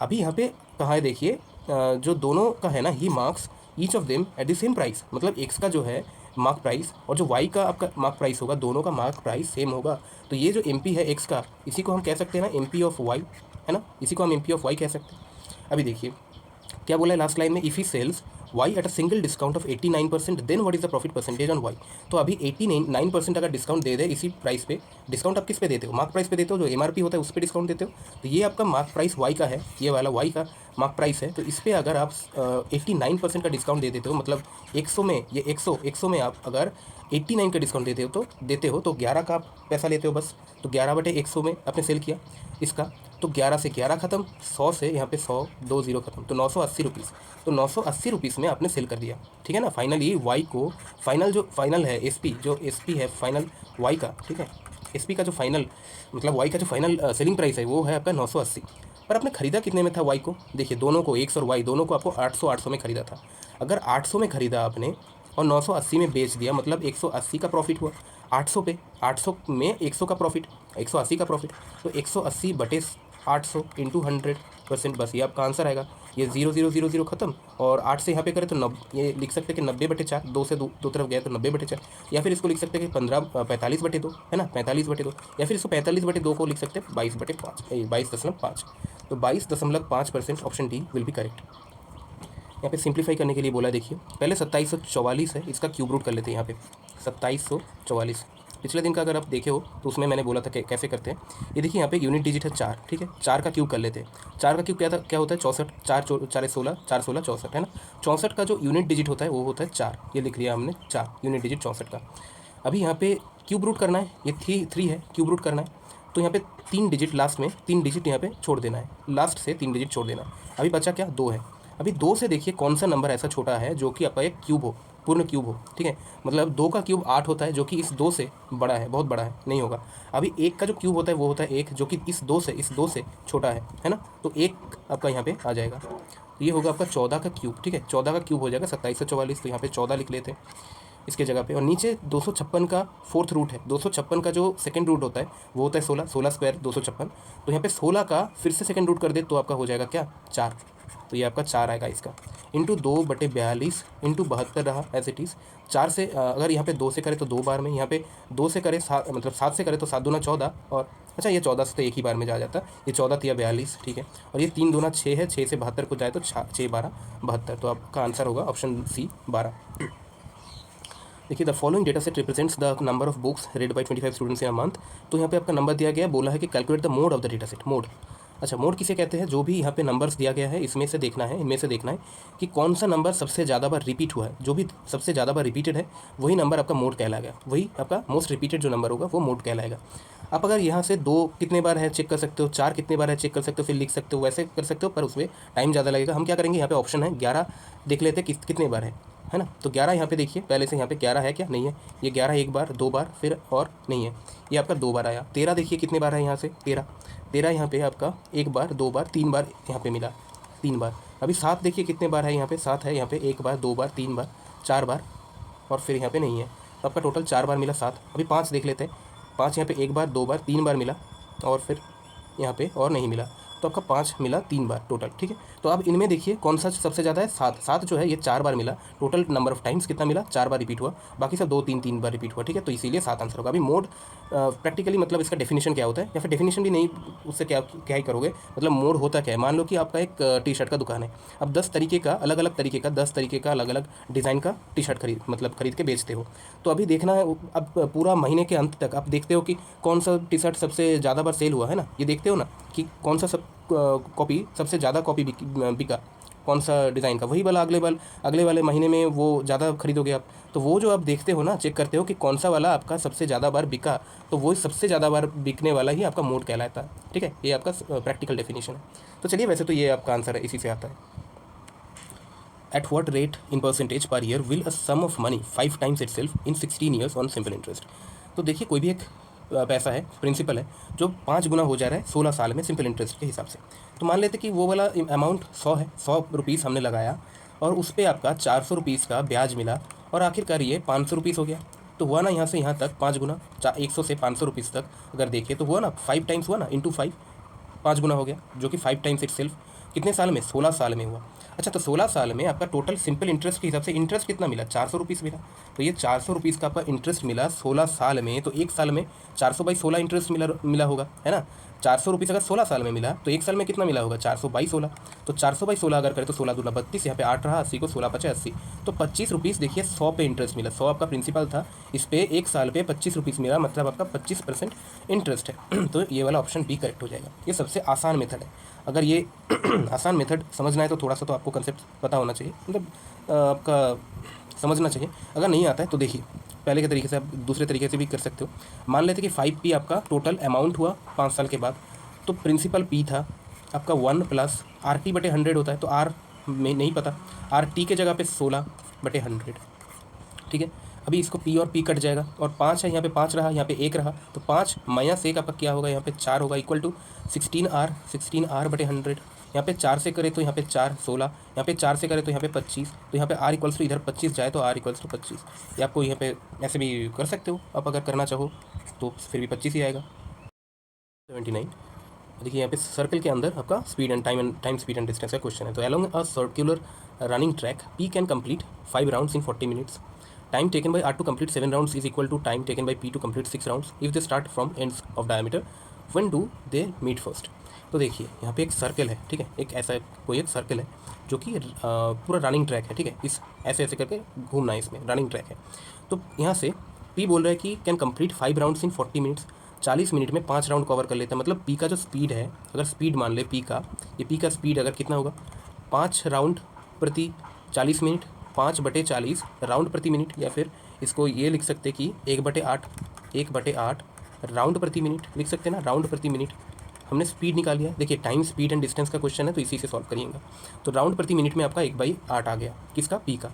अभी यहाँ पे कहाँ है देखिए, जो दोनों का है ना, he marks each of them at the same price, मतलब एक्स का जो है मार्क प्राइस और जो वाई का आपका मार्क प्राइस होगा, दोनों का मार्क प्राइस सेम होगा। तो ये जो एम पी है एक्स का, इसी को हम कह सकते हैं ना एम पी ऑफ वाई, है ना, इसी को हम एम पी ऑफ वाई कह सकते हैं। अभी देखिए क्या बोला है लास्ट लाइन में, if he sells Y at a single discount of 89%, then what is the profit percentage on Y. तो अभी 89% अगर डिस्काउंट दे दे इसी प्राइस पे, डिस्काउंट आप किस पे देते हो, मार्क प्राइस पे देते हो, जो एमआरपी होता है उस पर डिस्काउंट देते हो। तो ये आपका मार्क प्राइस वाई का है, ये वाला वाई का मार्क प्राइस है, तो इस पर अगर आप 89% का डिस्काउंट दे देते हो, मतलब 100 में, ये 100 में आप अगर 89 का डिस्काउंट देते हो तो 11 का आप पैसा लेते हो बस। तो 11/100 में आपने सेल किया इसका, तो 11 से 11 खत्म, 100 से यहाँ पे 100 2 0 खत्म, तो 980 रुपीज़। तो 980 रुपीज़ में आपने सेल कर दिया, ठीक है ना। फाइनली वाई को, फाइनल जो फाइनल है एस पी, जो एस पी है फाइनल वाई का, ठीक है, एस पी का जो फाइनल, मतलब वाई का जो फाइनल सेलिंग प्राइस है वो है आपका 980। पर आपने खरीदा कितने में था वाई को, देखिए दोनों को, एक्स और वाई दोनों को आपको 800 में खरीदा था। अगर 800 में खरीदा आपने और 980 में बेच दिया, मतलब 180 का प्रॉफिट हुआ। 800 पे, 800 में 100 का प्रॉफिट, 180 का प्रॉफिट, तो 180/800 इंटू 100%, बस ये आपका आंसर आएगा। ये 0 0 0 0 खत्म, और 8 से यहाँ पे करें तो ये लिख सकते हैं कि 90/4, 2 से दो तरफ गया तो 90/4, या फिर इसको लिख सकते हैं कि 45/2, है ना, 45/2, या फिर इसको 45/2 को लिख सकते हैं 22/5, 22.5। तो 22.5% option D will be correct. यहाँ पे सिंप्लीफाई करने के लिए बोला, देखिए पहले 2744 है, इसका क्यूब रूट कर लेते हैं। यहाँ पे 2744 पिछले दिन का अगर आप देखे हो तो उसमें मैंने बोला था कि कैसे करते हैं। ये देखिए यहाँ पे यूनिट डिजिट है 4, ठीक है, 4 का क्यूब कर लेते हैं। 4 का क्यूब क्या होता है, 64, 4 4 16, 4 16 64, है ना। 64 का जो यूनिट डिजिट होता है वो होता है 4, ये लिख लिया हमने 4 यूनिट डिजिट 64 का। अभी यहाँ पे क्यूब रूट करना है, ये 3 है, क्यूब रूट करना है, तो यहाँ पे 3 डिजिट लास्ट में, 3 डिजिट यहाँ पे छोड़ देना है, लास्ट से 3 डिजिट छोड़ देना है। अभी बचा क्या, 2 है। अभी 2 से देखिए कौन सा नंबर ऐसा छोटा है जो कि आपका एक क्यूब हो, पूर्ण क्यूब हो, ठीक है, मतलब 2 का क्यूब 8 होता है, जो कि इस 2 से बड़ा है, बहुत बड़ा है, नहीं होगा। अभी 1 का जो क्यूब होता है वो होता है 1, जो कि इस 2 से छोटा है ना, तो 1 आपका यहाँ पे आ जाएगा। तो ये होगा आपका 14 का क्यूब, ठीक है, 14 का क्यूब हो जाएगा 2744, तो यहाँ पे 14 लिख लेते हैं इसके जगह पे। और नीचे 256 का फोर्थ रूट है, 256 का जो सेकंड रूट होता है वो होता है 16, 16 स्क्वायर 256, तो यहाँ पे 16 का फिर से सेकंड रूट कर दे तो आपका हो जाएगा क्या, 4। तो ये आपका 4 आएगा इसका, इंटू 2/42 इंटू 72 रहा एज इट इज़। 4 से अगर यहाँ पे 2 से करे तो 2 बार में, यहाँ पे 2 से करे 7, मतलब 7 से करे तो 7 दूना 14, और अच्छा ये 14 से तो एक ही बार में जा जाता, ये 14 तिया 42, ठीक है, और ये 3 दूना 6 है, 6 से 72 को जाए तो 6 12 72, तो आपका आंसर होगा ऑप्शन सी 12। देखिए the following data set represents the number of books read by 25 students in a month. तो यहाँ पे आपका नंबर दिया गया, बोला है कि calculate the mode of the data set. Mode, अच्छा मोड किसे कहते हैं, जो भी यहाँ पे नंबर्स दिया गया है इसमें से देखना है, इनमें से देखना है कि कौन सा नंबर सबसे ज़्यादा बार रिपीट हुआ है। जो भी सबसे ज़्यादा बार रिपीटेड है वही नंबर आपका मोड कहलाएगा, वही आपका मोस्ट रिपीटेड जो नंबर होगा वो मोड कहलाएगा। आप अगर यहाँ से 2 कितने बार है चेक कर सकते हो, 4 कितने बार है चेक कर सकते हो, फिर लिख सकते हो, वैसे कर सकते हो, पर उसमें टाइम ज़्यादा लगेगा। हम क्या करेंगे, यहाँ पे ऑप्शन है 11, देख लेते हैं कितने बार है ना। तो 11 यहाँ पे देखिए, पहले से यहाँ पे 11 है क्या, नहीं है, ये 11 एक बार, 2 बार, फिर और नहीं है, ये आपका 2 बार आया। 13 देखिए कितने बार है यहाँ से, 13 यहाँ पे आपका 1 बार, 2 बार, 3 बार यहाँ पे मिला, 3 बार। अभी 7 देखिए कितने बार है यहाँ पे, 7 है यहाँ पे 1 बार, 2 बार, 3 बार, 4 बार, और फिर यहाँ पे नहीं है, तो आपका टोटल 4 बार मिला 7। अभी 5 देख लेते हैं, 5 यहाँ पे 1 बार, 2 बार, 3 बार मिला, और फिर यहाँ पे और नहीं मिला, तो आपका 5 मिला 3 बार टोटल, ठीक है। तो अब इनमें देखिए कौन सा सबसे ज़्यादा है, 7। 7 जो है ये 4 बार मिला, टोटल नंबर ऑफ टाइम्स कितना मिला, 4 बार रिपीट हुआ, बाकी सब 2 3 3 बार रिपीट हुआ, ठीक है। तो इसीलिए 7 आंसर होगा। अभी मोड प्रैक्टिकली मतलब इसका डेफिनेशन क्या होता है, या फिर डेफिनेशन भी नहीं, उससे क्या ही करोगे, मतलब मोड होता क्या है। मान लो कि आपका एक टी शर्ट का दुकान है, अब 10 तरीके का अलग अलग तरीके का 10 तरीके का अलग अलग डिज़ाइन का टी शर्ट खरीद के बेचते हो। तो अभी देखना है, अब पूरा महीने के अंत तक आप देखते हो कि कौन सा टी शर्ट सबसे ज़्यादा बार सेल हुआ है ना, ये देखते हो ना कि कौन सा सब कॉपी सबसे ज़्यादा कॉपी बिका, कौन सा डिज़ाइन का, वही वाला अगले वाले महीने में वो ज़्यादा खरीदोगे आप। तो वो जो आप देखते हो ना, चेक करते हो कि कौन सा वाला आपका सबसे ज़्यादा बार बिका, तो वो सबसे ज़्यादा बार बिकने वाला ही आपका मोड कहलाता है, ठीक है। ये आपका प्रैक्टिकल डेफिनेशन है। तो चलिए, वैसे तो ये आपका आंसर है, इसी से आता है। At what rate in percentage per year will a sum of money 5 times itself in 16 years on simple interest? तो देखिए कोई भी एक पैसा है, प्रिंसिपल है, जो 5 गुना हो जा रहा है 16 साल में सिंपल इंटरेस्ट के हिसाब से। तो मान लेते कि वो वाला अमाउंट 100 है, 100 रुपीज़ हमने लगाया और उस पर आपका 400 रुपीज़ का ब्याज मिला और आखिरकार ये 500 रुपीज़ हो गया। तो हुआ ना यहाँ से यहाँ तक 5 गुना, 100 से 500 रुपीज़ तक अगर देखें तो हुआ ना 5 टाइम्स हुआ ना, इंटू 5, 5 गुना हो गया, जो कि 5 टाइम्स इटसेल्फ कितने साल में, 16 साल में हुआ। अच्छा, तो 16 साल में आपका टोटल सिंपल इंटरेस्ट के हिसाब से इंटरेस्ट कितना मिला, 400 रुपीज़ मिला। तो ये 400 रुपीज़ का आपका इंटरेस्ट मिला 16 साल में, तो एक साल में 400/16 इंटरेस्ट मिला होगा, है ना। 400 रुपीज़ अगर 16 साल में मिला तो एक साल में कितना मिला होगा, 400/16। तो 400/16 अगर करें तो 16 दूना 32, यहाँ पे 8 रहा, 80 को 16 × 80, तो 25 रुपीज़ देखिए 100 पे इंटरेस्ट मिला। 100 आपका प्रिंसिपल था, इस पर एक साल पे 25 रुपीज़ मिला, मतलब आपका 25% इंटरेस्ट है। तो ये वाला ऑप्शन बी करेक्ट हो जाएगा। ये सबसे आसान मेथड है। अगर ये आसान मेथड समझना है तो थोड़ा सा तो आपको कंसेप्ट पता होना चाहिए, मतलब आपका समझना चाहिए। अगर नहीं आता है तो देखिए पहले के तरीके से आप दूसरे तरीके से भी कर सकते हो। मान लेते कि 5p आपका टोटल अमाउंट हुआ 5 साल के बाद, तो प्रिंसिपल p था आपका 1 + RT/100 होता है, तो R में नहीं पता, RT के जगह पे 16/100, ठीक है। अभी इसको p और p कट जाएगा और 5 है, यहाँ पे 5 रहा, यहाँ पे 1 रहा, तो 5 - 1 आपका क्या होगा, यहाँ पे 4 होगा, इक्वल टू 16R/100। यहाँ पे 4 से करे तो यहाँ पे 4 16, यहाँ पे 4 से करे तो यहाँ पे 25, तो यहाँ पे R इक्वल्स टू इधर 25 जाए तो R इक्वल्स टू 25। ये आपको यहाँ पे ऐसे भी कर सकते हो आप, अगर करना चाहो तो फिर भी 25 ही आएगा। 79 देखिए यहाँ पे सर्कल के अंदर आपका speed and time speed and distance का क्वेश्चन है। तो along a circular running track P can complete 5 rounds in 40 minutes. Time taken by R to complete 7 rounds is equal to time taken by P to complete 6 rounds if they start from ends of diameter. When do they meet first? तो देखिए यहाँ पे एक circle है, ठीक है, एक ऐसा कोई एक सर्कल है जो कि पूरा रनिंग ट्रैक है, ठीक है, इस ऐसे ऐसे करके घूमना है, इसमें रनिंग ट्रैक है। तो यहाँ से P बोल रहा है कि can complete 5 rounds in 40 minutes, 40 minute में 5 राउंड कवर कर लेता है। मतलब P का जो स्पीड है, अगर स्पीड मान ले P का, ये P का स्पीड अगर कितना होगा, 5 राउंड प्रति 40 मिनट, 5/40 राउंड प्रति मिनट, या फिर इसको ये लिख सकते कि 1/8 राउंड प्रति मिनट लिख सकते हैं ना, राउंड प्रति मिनट। हमने स्पीड निकाल लिया, देखिए टाइम स्पीड एंड डिस्टेंस का क्वेश्चन है तो इसी से सॉल्व करिएगा। तो राउंड प्रति मिनट में आपका 1/8 आ गया, किसका, P का।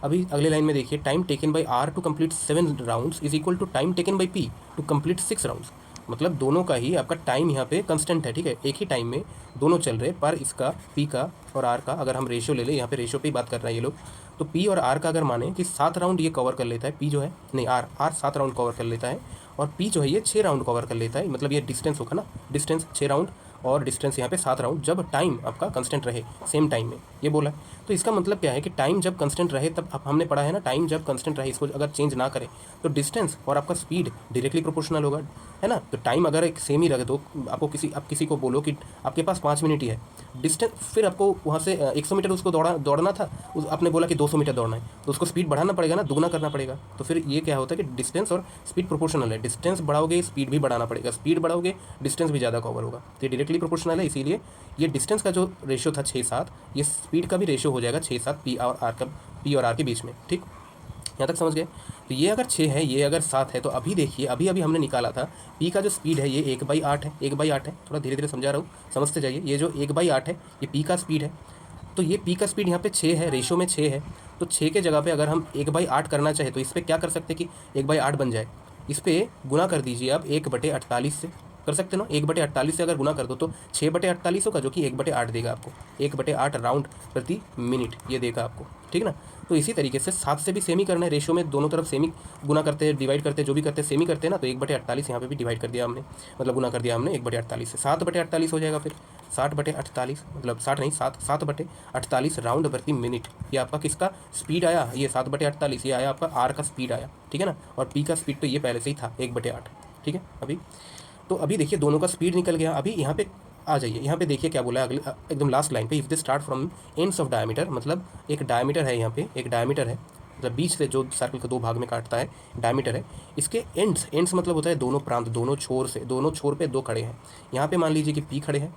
अभी अगले लाइन में देखिए, time taken by R to complete 7 rounds is equal to time taken by P to complete 6 rounds. मतलब दोनों का ही आपका टाइम यहाँ पे कंस्टेंट है, ठीक है, एक ही टाइम में दोनों चल रहे, पर इसका P का और R का अगर हम रेशियो ले लें, यहाँ पे रेशियो पे ही बात कर रहा है ये लोग, तो P और R का अगर माने कि 7 राउंड ये कवर कर लेता है, P जो है, नहीं R 7 राउंड कवर कर लेता है और P जो है ये 6 राउंड कवर कर लेता है, मतलब ये डिस्टेंस होगा ना, डिस्टेंस 6 राउंड और डिस्टेंस यहाँ पे 7 राउंड, जब टाइम आपका कंस्टेंट रहे सेम टाइम में, ये बोला है। तो इसका मतलब क्या है कि टाइम जब कंस्टेंट रहे, तब अब हमने पढ़ा है ना, टाइम जब कंस्टेंट रहे, इसको अगर चेंज ना करें तो डिस्टेंस और आपका स्पीड डायरेक्टली प्रोपोर्शनल होगा, है ना। तो टाइम अगर एक सेम ही रखे तो आपको किसी को बोलो कि आपके पास 5 मिनट ही है डिस्टेंस, फिर आपको वहाँ से 100 मीटर उसको दौड़ना था, आपने बोला कि 200 मीटर दौड़ना है, तो उसको स्पीड बढ़ाना पड़ेगा ना, दुगना करना पड़ेगा। तो फिर ये क्या होता है कि डिस्टेंस और स्पीड प्रोपोर्शनल है, डिस्टेंस बढ़ाओगे स्पीड भी बढ़ाना पड़ेगा, स्पीड बढ़ाओगे डिस्टेंस भी ज़्यादा कवर होगा, तो ये डायरेक्टली प्रोपोर्शनल है। इसीलिए ये डिस्टेंस का जो रेशियो था 6-7, ये स्पीड का भी रेशियो हो जाएगा 6-7 P और R के बीच में, ठीक, यहाँ तक समझ गए। तो ये अगर 6 है, ये अगर 7 है, तो अभी देखिए अभी हमने निकाला था P का जो स्पीड है ये 1/8 है, 1/8 है, थोड़ा धीरे धीरे समझा रहा हूँ, समझते जाइए। ये जो 1/8 है ये P का स्पीड है, तो ये P का स्पीड यहाँ पे 6 है, रेशियो में 6 है, तो 6 के जगह पे अगर हम 1/8 करना चाहे तो इस पर क्या कर सकते हैं कि 1/8 बन जाए, इस पर गुना कर दीजिए आप 1/48 से, कर सकते हो ना, 1/48 से अगर गुना कर दो तो 6/48 होगा, जो कि 1/8 देगा आपको, 1/8 राउंड प्रति मिनट ये देगा आपको, ठीक है ना। तो इसी तरीके से 7 से भी सेम ही करना है, रेशियो में दोनों तरफ सेम ही गुना करते हैं, डिवाइड करते हैं, जो भी करते हैं सेम ही करते हैं ना। तो 1/48 यहाँ पे भी डिवाइड कर दिया हमने, मतलब गुना कर दिया हमने 1/48 से, 7/48 हो जाएगा फिर, 60/48 मतलब 60 नहीं 7/48 राउंड प्रति मिनट। ये आपका किसका स्पीड आया, ये 7/48 ये आया आपका आर का स्पीड आया, ठीक है ना। और पी का स्पीड तो ये पहले से ही था 1/8, ठीक है। अभी देखिए दोनों का स्पीड निकल गया। अभी यहाँ पे आ जाइए, यहाँ पे देखिए क्या बोला है अगले एकदम लास्ट लाइन पे, if they start from ends of diameter, मतलब एक डायमीटर है, यहाँ पे एक डायमीटर है, मतलब बीच से जो सर्कल को 2 भाग में काटता है डायमीटर है, इसके एंड्स मतलब होता है दोनों प्रांत, दोनों छोर पे 2 खड़े हैं। यहाँ पे मान लीजिए कि पी खड़े हैं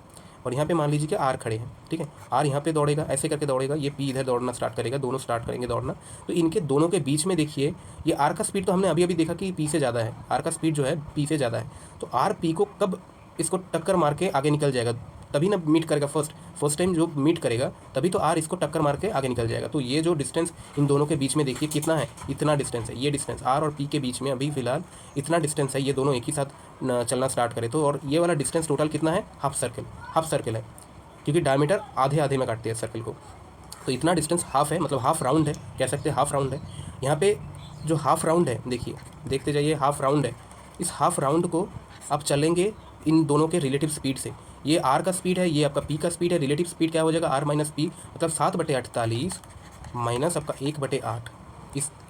और यहाँ पे मान लीजिए कि आर खड़े हैं, ठीक है। आर यहाँ पे दौड़ेगा, ऐसे करके दौड़ेगा, ये पी इधर दौड़ना स्टार्ट करेगा, दोनों स्टार्ट करेंगे दौड़ना। तो इनके दोनों के बीच में देखिए, ये आर का स्पीड तो हमने अभी देखा कि पी से ज़्यादा है, आर का स्पीड जो है पी से ज़्यादा है। तो आर पी को कब इसको टक्कर मार के आगे निकल जाएगा, तभी ना मीट करेगा, फर्स्ट टाइम जो मीट करेगा तभी तो आर इसको टक्कर मार के आगे निकल जाएगा। तो ये जो डिस्टेंस इन दोनों के बीच में देखिए कितना है, इतना डिस्टेंस है, ये डिस्टेंस आर और पी के बीच में अभी फिलहाल इतना डिस्टेंस है, ये दोनों एक ही साथ चलना स्टार्ट करें तो। और ये वाला डिस्टेंस टोटल कितना है, हाफ सर्कल है, क्योंकि डायमीटर आधे आधे में काटते हैं सर्कल को। तो इतना डिस्टेंस हाफ है, मतलब हाफ राउंड है, कह सकते हैं हाफ राउंड है। यहाँ पे जो हाफ राउंड है देखिए, देखते जाइए, हाफ राउंड है। इस हाफ राउंड को आप चलेंगे इन दोनों के रिलेटिव स्पीड से, ये आर का स्पीड है, ये आपका पी का स्पीड है, रिलेटिव स्पीड क्या हो जाएगा आर माइनस पी, मतलब 7/48 माइनस आपका 1/8,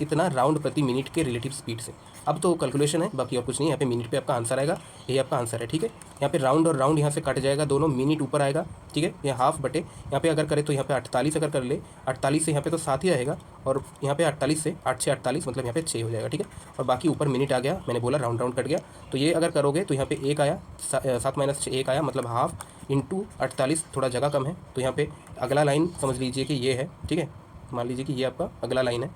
इतना राउंड प्रति मिनट के रिलेटिव स्पीड से। अब तो कैलकुलेशन है, बाकी और कुछ नहीं, यहाँ पे मिनट पे आपका आंसर आएगा, यही आपका आंसर है, ठीक है। यहाँ पे राउंड और राउंड यहाँ से कट जाएगा, दोनों मिनट ऊपर आएगा, ठीक है। ये हाफ बटे यहाँ पे अगर करें तो यहाँ पे 48 अगर कर ले, 48 से यहाँ पे तो 7 ही रहेगा, और यहाँ पे 48 से 8 6 48 मतलब यहाँ पे 6 हो जाएगा, ठीक है। और बाकी ऊपर मिनट आ गया, मैंने बोला राउंड कट गया। तो ये अगर करोगे तो यहाँ पे 1 आया, 7 माइनस 6 1 आया, मतलब हाफ इंटू 48, थोड़ा जगह कम है तो यहाँ पे अगला लाइन समझ लीजिए कि ये है, ठीक है। मान लीजिए कि ये आपका अगला लाइन है,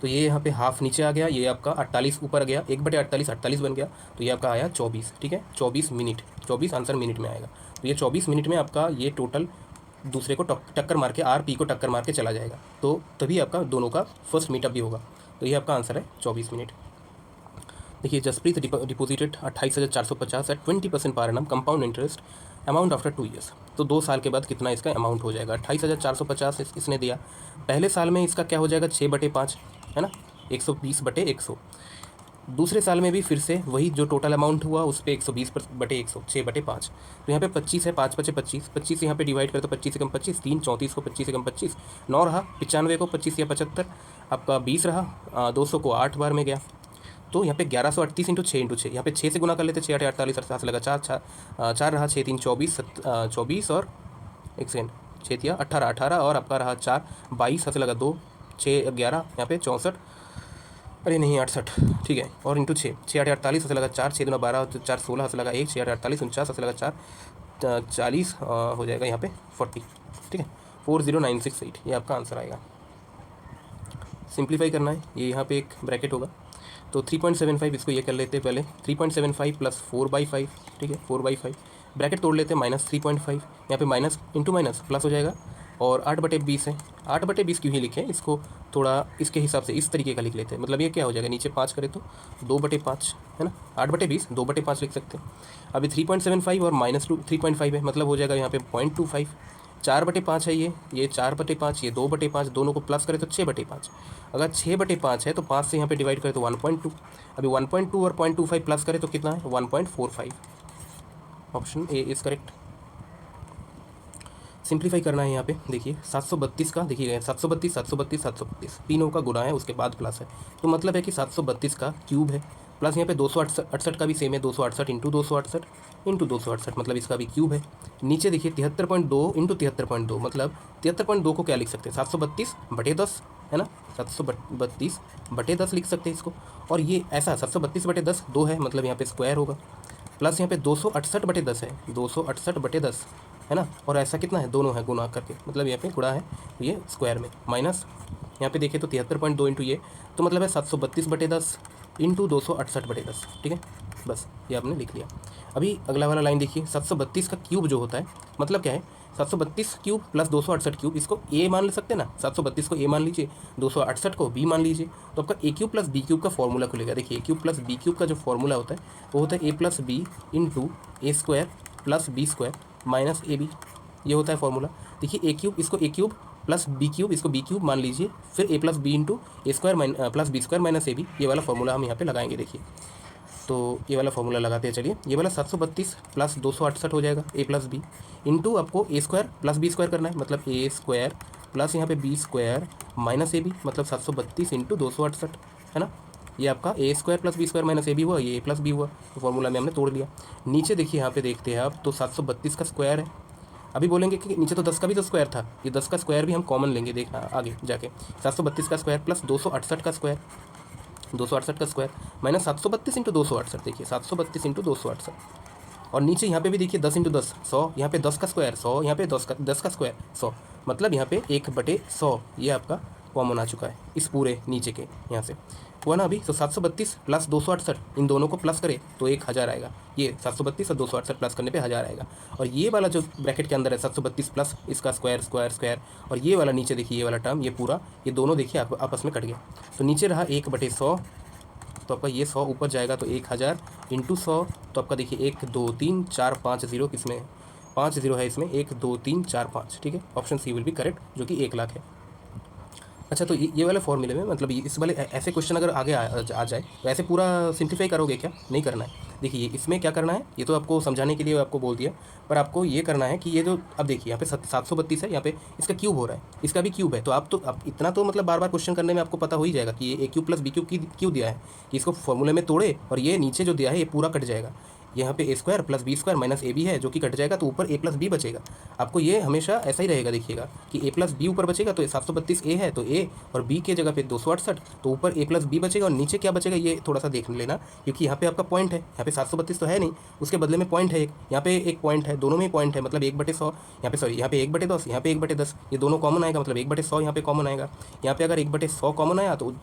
तो ये यहाँ पे हाफ नीचे आ गया, ये आपका 48 ऊपर गया, 1/48 48 बन गया, तो ये आपका आया 24, ठीक है। 24 मिनट, 24 आंसर मिनट में आएगा। तो ये 24 मिनट में आपका ये टोटल दूसरे को टक्कर मार के, आर पी को टक्कर मार के चला जाएगा, तो तभी आपका दोनों का फर्स्ट मीटअप भी होगा। तो ये आपका आंसर है 24 मिनट। देखिए, Jasprit deposited 28,450 at 20% per annum compound interest amount after 2 years. तो 2 साल के बाद कितना इसका अमाउंट हो जाएगा, 28,450 इसने दिया। पहले साल में इसका क्या हो जाएगा, 6/5 है ना, 120/100। दूसरे साल में भी फिर से वही जो टोटल अमाउंट हुआ उस पर 120/100, 6/5। तो यहाँ पे 25 है, 5 बचे 25, 25 यहाँ पे डिवाइड कर तो 25 से कम 25, 3 34 को 25 से कम 25, 9 रहा, 95 को 25 या 75, आपका 20 रहा, 200 को 8 बार में गया। तो यहाँ पे 1138 इंटू 6 इंटू 6, यहाँ पे 6 से गुना कर लेते, 6 8 48 48 लगा, 4 रहा, 6 3 24 24 और 1 सेकेंड 6 दिया 18 18 और आपका रहा 4 22 हाथ लगा 2 6 11 यहाँ पे 64, अरे नहीं 68, ठीक है। और इंटू 6 6 8 48 हाथ लगा 4 6 2 12 4 16 हाथ लगा 1 6 8 48 49 हाथ लगा 4 40 हो जाएगा यहाँ पे 40, ठीक है। 40968 ये आपका आंसर आएगा। सिंप्लीफाई करना है, ये यहाँ पे एक ब्रैकेट होगा, तो 3.75 इसको ये कर लेते हैं पहले, 3.75 प्लस 4/5, ठीक है, 4/5 ब्रैकेट तोड़ लेते हैं, माइनस 3.5, यहाँ पे माइनस इंटू माइनस प्लस हो जाएगा, और 8/20 है। 8/20 क्यों ही लिखे, इसको थोड़ा इसके हिसाब से इस तरीके का लिख लेते हैं, मतलब ये क्या हो जाएगा, नीचे 5 करें तो 2/5 है ना, 8/20 2/5 लिख सकते हैं। अभी 3.75 और माइनस 3.5 है, मतलब हो जाएगा यहाँ पे 0.25, 4/5 है ये 4/5, ये 2/5, दोनों को प्लस करें तो 6/5। अगर 6/5 है तो 5 से यहाँ पे डिवाइड करें तो 1.2, अभी 1.2 और 0.25 प्लस करें तो कितना है 1.45। Option a is correct. Simplify करना है यहाँ पे, देखिए 732 का देखिए 732 732 732 तीनों का गुना है, उसके बाद प्लस है, तो मतलब है कि 732 का क्यूब है, प्लस यहाँ पे 268 का भी सेम है, 268 इंटू 268 इंटू 268, मतलब इसका भी क्यूब है। नीचे देखिए 73.2 इंटू 73.2, मतलब 73.2 को क्या लिख सकते हैं 732/10 है ना, 732/10 लिख सकते हैं इसको। और ये ऐसा 732/10 2 है, मतलब यहाँ पे स्क्वायर होगा, प्लस यहाँ पे 268/10 है, 268/10 है ना, और ऐसा कितना है दोनों है गुना करके, मतलब यहाँ पे गुणा है ये स्क्वायर में, माइनस यहाँ पे देखिए तो 73.2 इंटू ये, तो मतलब है 732/10 इंटू 268/10, ठीक है, बस ये आपने लिख लिया। अभी अगला वाला लाइन देखिए, 732 का क्यूब जो होता है, मतलब क्या है 732 क्यूब प्लस 268 क्यूब, इसको ए मान ले सकते हैं ना, 732 को ए मान लीजिए, 268 को बी मान लीजिए, तो आपका A cube plus B cube का फॉर्मूला खुलेगा। देखिए A cube plus B cube का जो फॉर्मूला होता है वो होता है A plus B into A square plus B square minus A B, ये होता है फॉर्मूला। देखिए ए क्यूब, इसको A cube plus B cube, इसको बी क्यूब मान लीजिए, फिर A plus B into A square plus B square minus A B, ये वाला फॉर्मूला हम यहाँ पे लगाएंगे। देखिए तो ये वाला फॉर्मूला लगाते हैं। चलिए ये वाला 732 प्लस 268 हो जाएगा ए प्लस बी इंटू आपको A square plus B square करना है, मतलब ए स्क्वायर प्लस यहाँ पे B square minus A B, मतलब 732 इंटू 268 है ना। ये आपका A square plus B square minus A B हुआ, ये ए प्लस बी हुआ, तो फॉर्मूला में हमने तोड़ लिया। नीचे देखिए यहाँ पे देखते हैं आप, तो 732 का स्क्वायर है। अभी बोलेंगे कि नीचे तो 10 का भी तो स्क्वायर था, ये 10 का स्क्वायर भी हम कॉमन लेंगे, देखना आगे जाके। 732 का स्क्वायर प्लस 268 का स्क्वायर, 268 का स्क्वायर माइनस 732 इंटू 268, देखिए 732 इंटू 268, और नीचे यहाँ पे भी देखिए 10 इंटू 10 100, यहाँ पे 10 का स्क्वायर 100, यहाँ पे 10 का स्क्वायर 100, मतलब यहाँ पे 1/100 ये आपका कॉमन आ चुका है इस पूरे नीचे के यहाँ से, हुआ ना अभी। तो 732 प्लस 268 इन दोनों को प्लस करें तो 1000 आएगा, ये 732 और 268 प्लस करने पे 1000 आएगा। और ये वाला जो ब्रैकेट के अंदर है 732 प्लस इसका स्क्वायर स्क्वायर स्क्वायर, और ये वाला नीचे देखिए ये वाला टर्म, ये पूरा ये दोनों देखिए आपस में कट गया, तो नीचे रहा 1/100, तो आपका ये 100 ऊपर जाएगा तो 1000 इंटू 100, तो आपका देखिए 1 2 3 4 5 0, किसमें 5 0 है इसमें, 1 2 3 4 5, ठीक है, option C will be correct, जो कि 1 लाख है। अच्छा तो ये वाले फॉर्मूले में मतलब इस वाले ऐसे क्वेश्चन अगर आगे आ जाए तो ऐसे पूरा सिंप्लीफाई करोगे क्या, नहीं करना है। देखिए इसमें क्या करना है, ये तो आपको समझाने के लिए आपको बोल दिया, पर आपको ये करना है कि ये जो अब देखिए यहाँ पे 732 है, यहाँ पे इसका क्यूब हो रहा है, इसका भी क्यूब है, तो आप इतना तो मतलब बार बार क्वेश्चन करने में आपको पता हो ही जाएगा कि ये ए क्यूब प्लस बी क्यूब की क्यों दिया है, कि इसको फॉर्मूले में तोड़े और ये नीचे जो दिया है ये पूरा कट जाएगा। यहाँ पे A square plus B square minus A B है जो कि कट जाएगा, तो ऊपर ए प्लस बी बचेगा। आपको ये हमेशा ऐसा ही रहेगा, देखिएगा कि ए प्लस बी ऊपर बचेगा, तो 732 ए है तो ए, और बी के जगह पे 268, तो ऊपर ए प्लस बी बचेगा, और नीचे क्या बचेगा ये थोड़ा सा देख लेना, क्योंकि यहाँ पे आपका पॉइंट है, यहाँ पे 732 तो है नहीं, उसके बदले में पॉइंट है एक, यहाँ पे एक पॉइंट है, दोनों में पॉइंट है, मतलब 1/100 यहाँ पे, सॉरी यहाँ पे 1/10, यहाँ पे 1/10, ये दोनों कॉमन आएगा, मतलब 1/100 यहाँ पे कॉमन आएगा। यहाँ पे अगर 1/100 कॉमन आया तो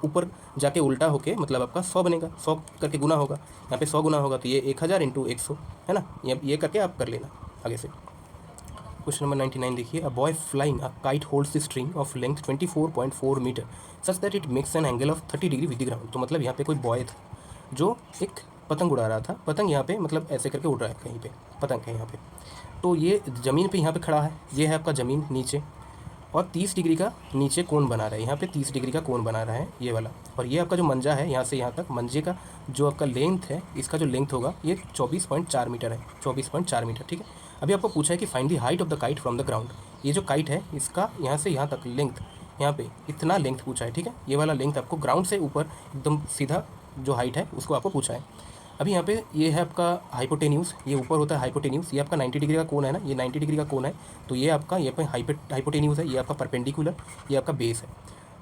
ऊपर जाके उल्टा होके मतलब आपका 100 बनेगा, 100 करके गुना होगा, यहाँ पे 100 गुना होगा, तो ये 1000 इंटू 100 है ना, ये करके आप कर लेना आगे से। क्वेश्चन नंबर 99 देखिए, a boy flying a kite holds the string of length 24.4 metre such that it makes an angle of 30 degree with the ground. तो मतलब यहाँ पे कोई बॉय था जो एक पतंग उड़ा रहा था, पतंग यहाँ पे मतलब ऐसे करके उड़ रहा है, कहीं पे पतंग है यहाँ पे, तो ये ज़मीन पे यहाँ पे खड़ा है, ये है आपका ज़मीन नीचे, और 30 डिग्री का नीचे कोण बना रहा है, यहाँ पे 30 डिग्री का कोण बना रहा है ये वाला, और ये आपका जो मंजा है यहाँ से यहाँ तक, मंजे का जो आपका लेंथ है, इसका जो लेंथ होगा ये 24.4 मीटर है, 24.4 मीटर, ठीक है। अभी आपको पूछा है कि find the height of the kite from the ground, ये जो काइट है इसका यहाँ से यहाँ तक लेंथ, यहाँ पे इतना लेंथ पूछा है, ठीक है, ये वाला लेंथ आपको ग्राउंड से ऊपर एकदम सीधा जो हाइट है उसको आपको पूछा है। अभी यहाँ पे ये है आपका हाइपोटेन्यूज, ये ऊपर होता है हाइपोटेन्यूज, ये आपका 90 डिग्री का कोण है ना, ये 90 डिग्री का कोण है, तो ये आपका ये पे हाइपोटेन्यूज है, ये आपका परपेंडिकुलर, ये आपका बेस है।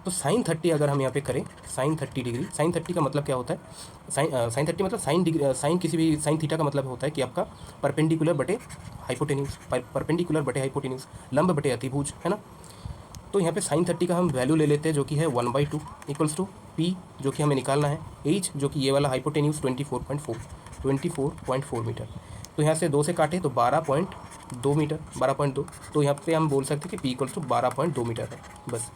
तो साइन 30 अगर हम यहाँ पे करें, साइन 30 डिग्री, साइन 30 का मतलब क्या होता है, साइन 30 मतलब साइन डिग्री, साइन किसी भी साइन थीटा का मतलब होता है कि आपका परपेंडिकुलर बटे हाइपोटेन्यूज, परपेंडिकुलर बटे हाइपोटेन्यूज, लंब बटे अतिभुज, है ना। तो यहाँ पे साइन 30 का हम वैल्यू ले लेते हैं जो कि है 1/2 इक्वल्स टू पी, जो कि हमें निकालना है, एच जो कि ये वाला हाइपोटेन्यूज 24.4 मीटर, तो यहाँ से 2 से काटे तो 12.2 मीटर, 12.2, तो यहाँ पे हम बोल सकते हैं कि पी इक्वल्स टू 12.2 मीटर है, बस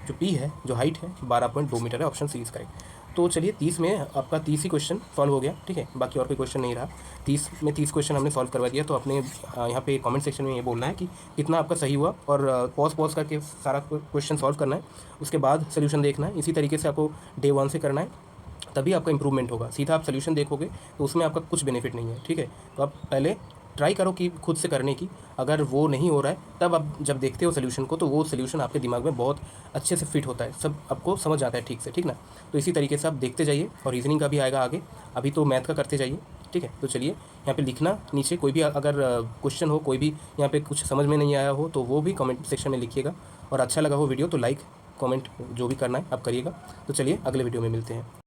जो पी है जो हाइट है 12.2 मीटर है, ऑप्शन सी इज करेक्ट। तो चलिए 30 में आपका 30 ही क्वेश्चन सॉल्व हो गया, ठीक है, बाकी और कोई क्वेश्चन नहीं रहा, 30 में 30 क्वेश्चन हमने सॉल्व करवा दिया। तो अपने यहाँ पे कमेंट सेक्शन में ये बोलना है कि कितना आपका सही हुआ, और पॉज करके सारा क्वेश्चन सॉल्व करना है, उसके बाद सोल्यूशन देखना है। इसी तरीके से आपको डे 1 से करना है, तभी आपका इंप्रूवमेंट होगा। सीधा आप सोल्यूशन देखोगे तो उसमें आपका कुछ बेनिफिट नहीं है, ठीक है। तो आप पहले ट्राई करो कि खुद से करने की, अगर वो नहीं हो रहा है तब आप जब देखते हो सोल्यूशन को तो वो सोल्यूशन आपके दिमाग में बहुत अच्छे से फिट होता है, सब आपको समझ आता है ठीक से, ठीक ना। तो इसी तरीके से आप देखते जाइए, और रीजनिंग का भी आएगा आगे, अभी तो मैथ का करते जाइए, ठीक है। तो चलिए यहाँ पे लिखना नीचे, कोई भी अगर क्वेश्चन हो, कोई भी यहाँ पे कुछ समझ में नहीं आया हो तो वो भी कमेंट सेक्शन में लिखिएगा, और अच्छा लगा हो वीडियो तो लाइक कमेंट जो भी करना है आप करिएगा। तो चलिए अगले वीडियो में मिलते हैं।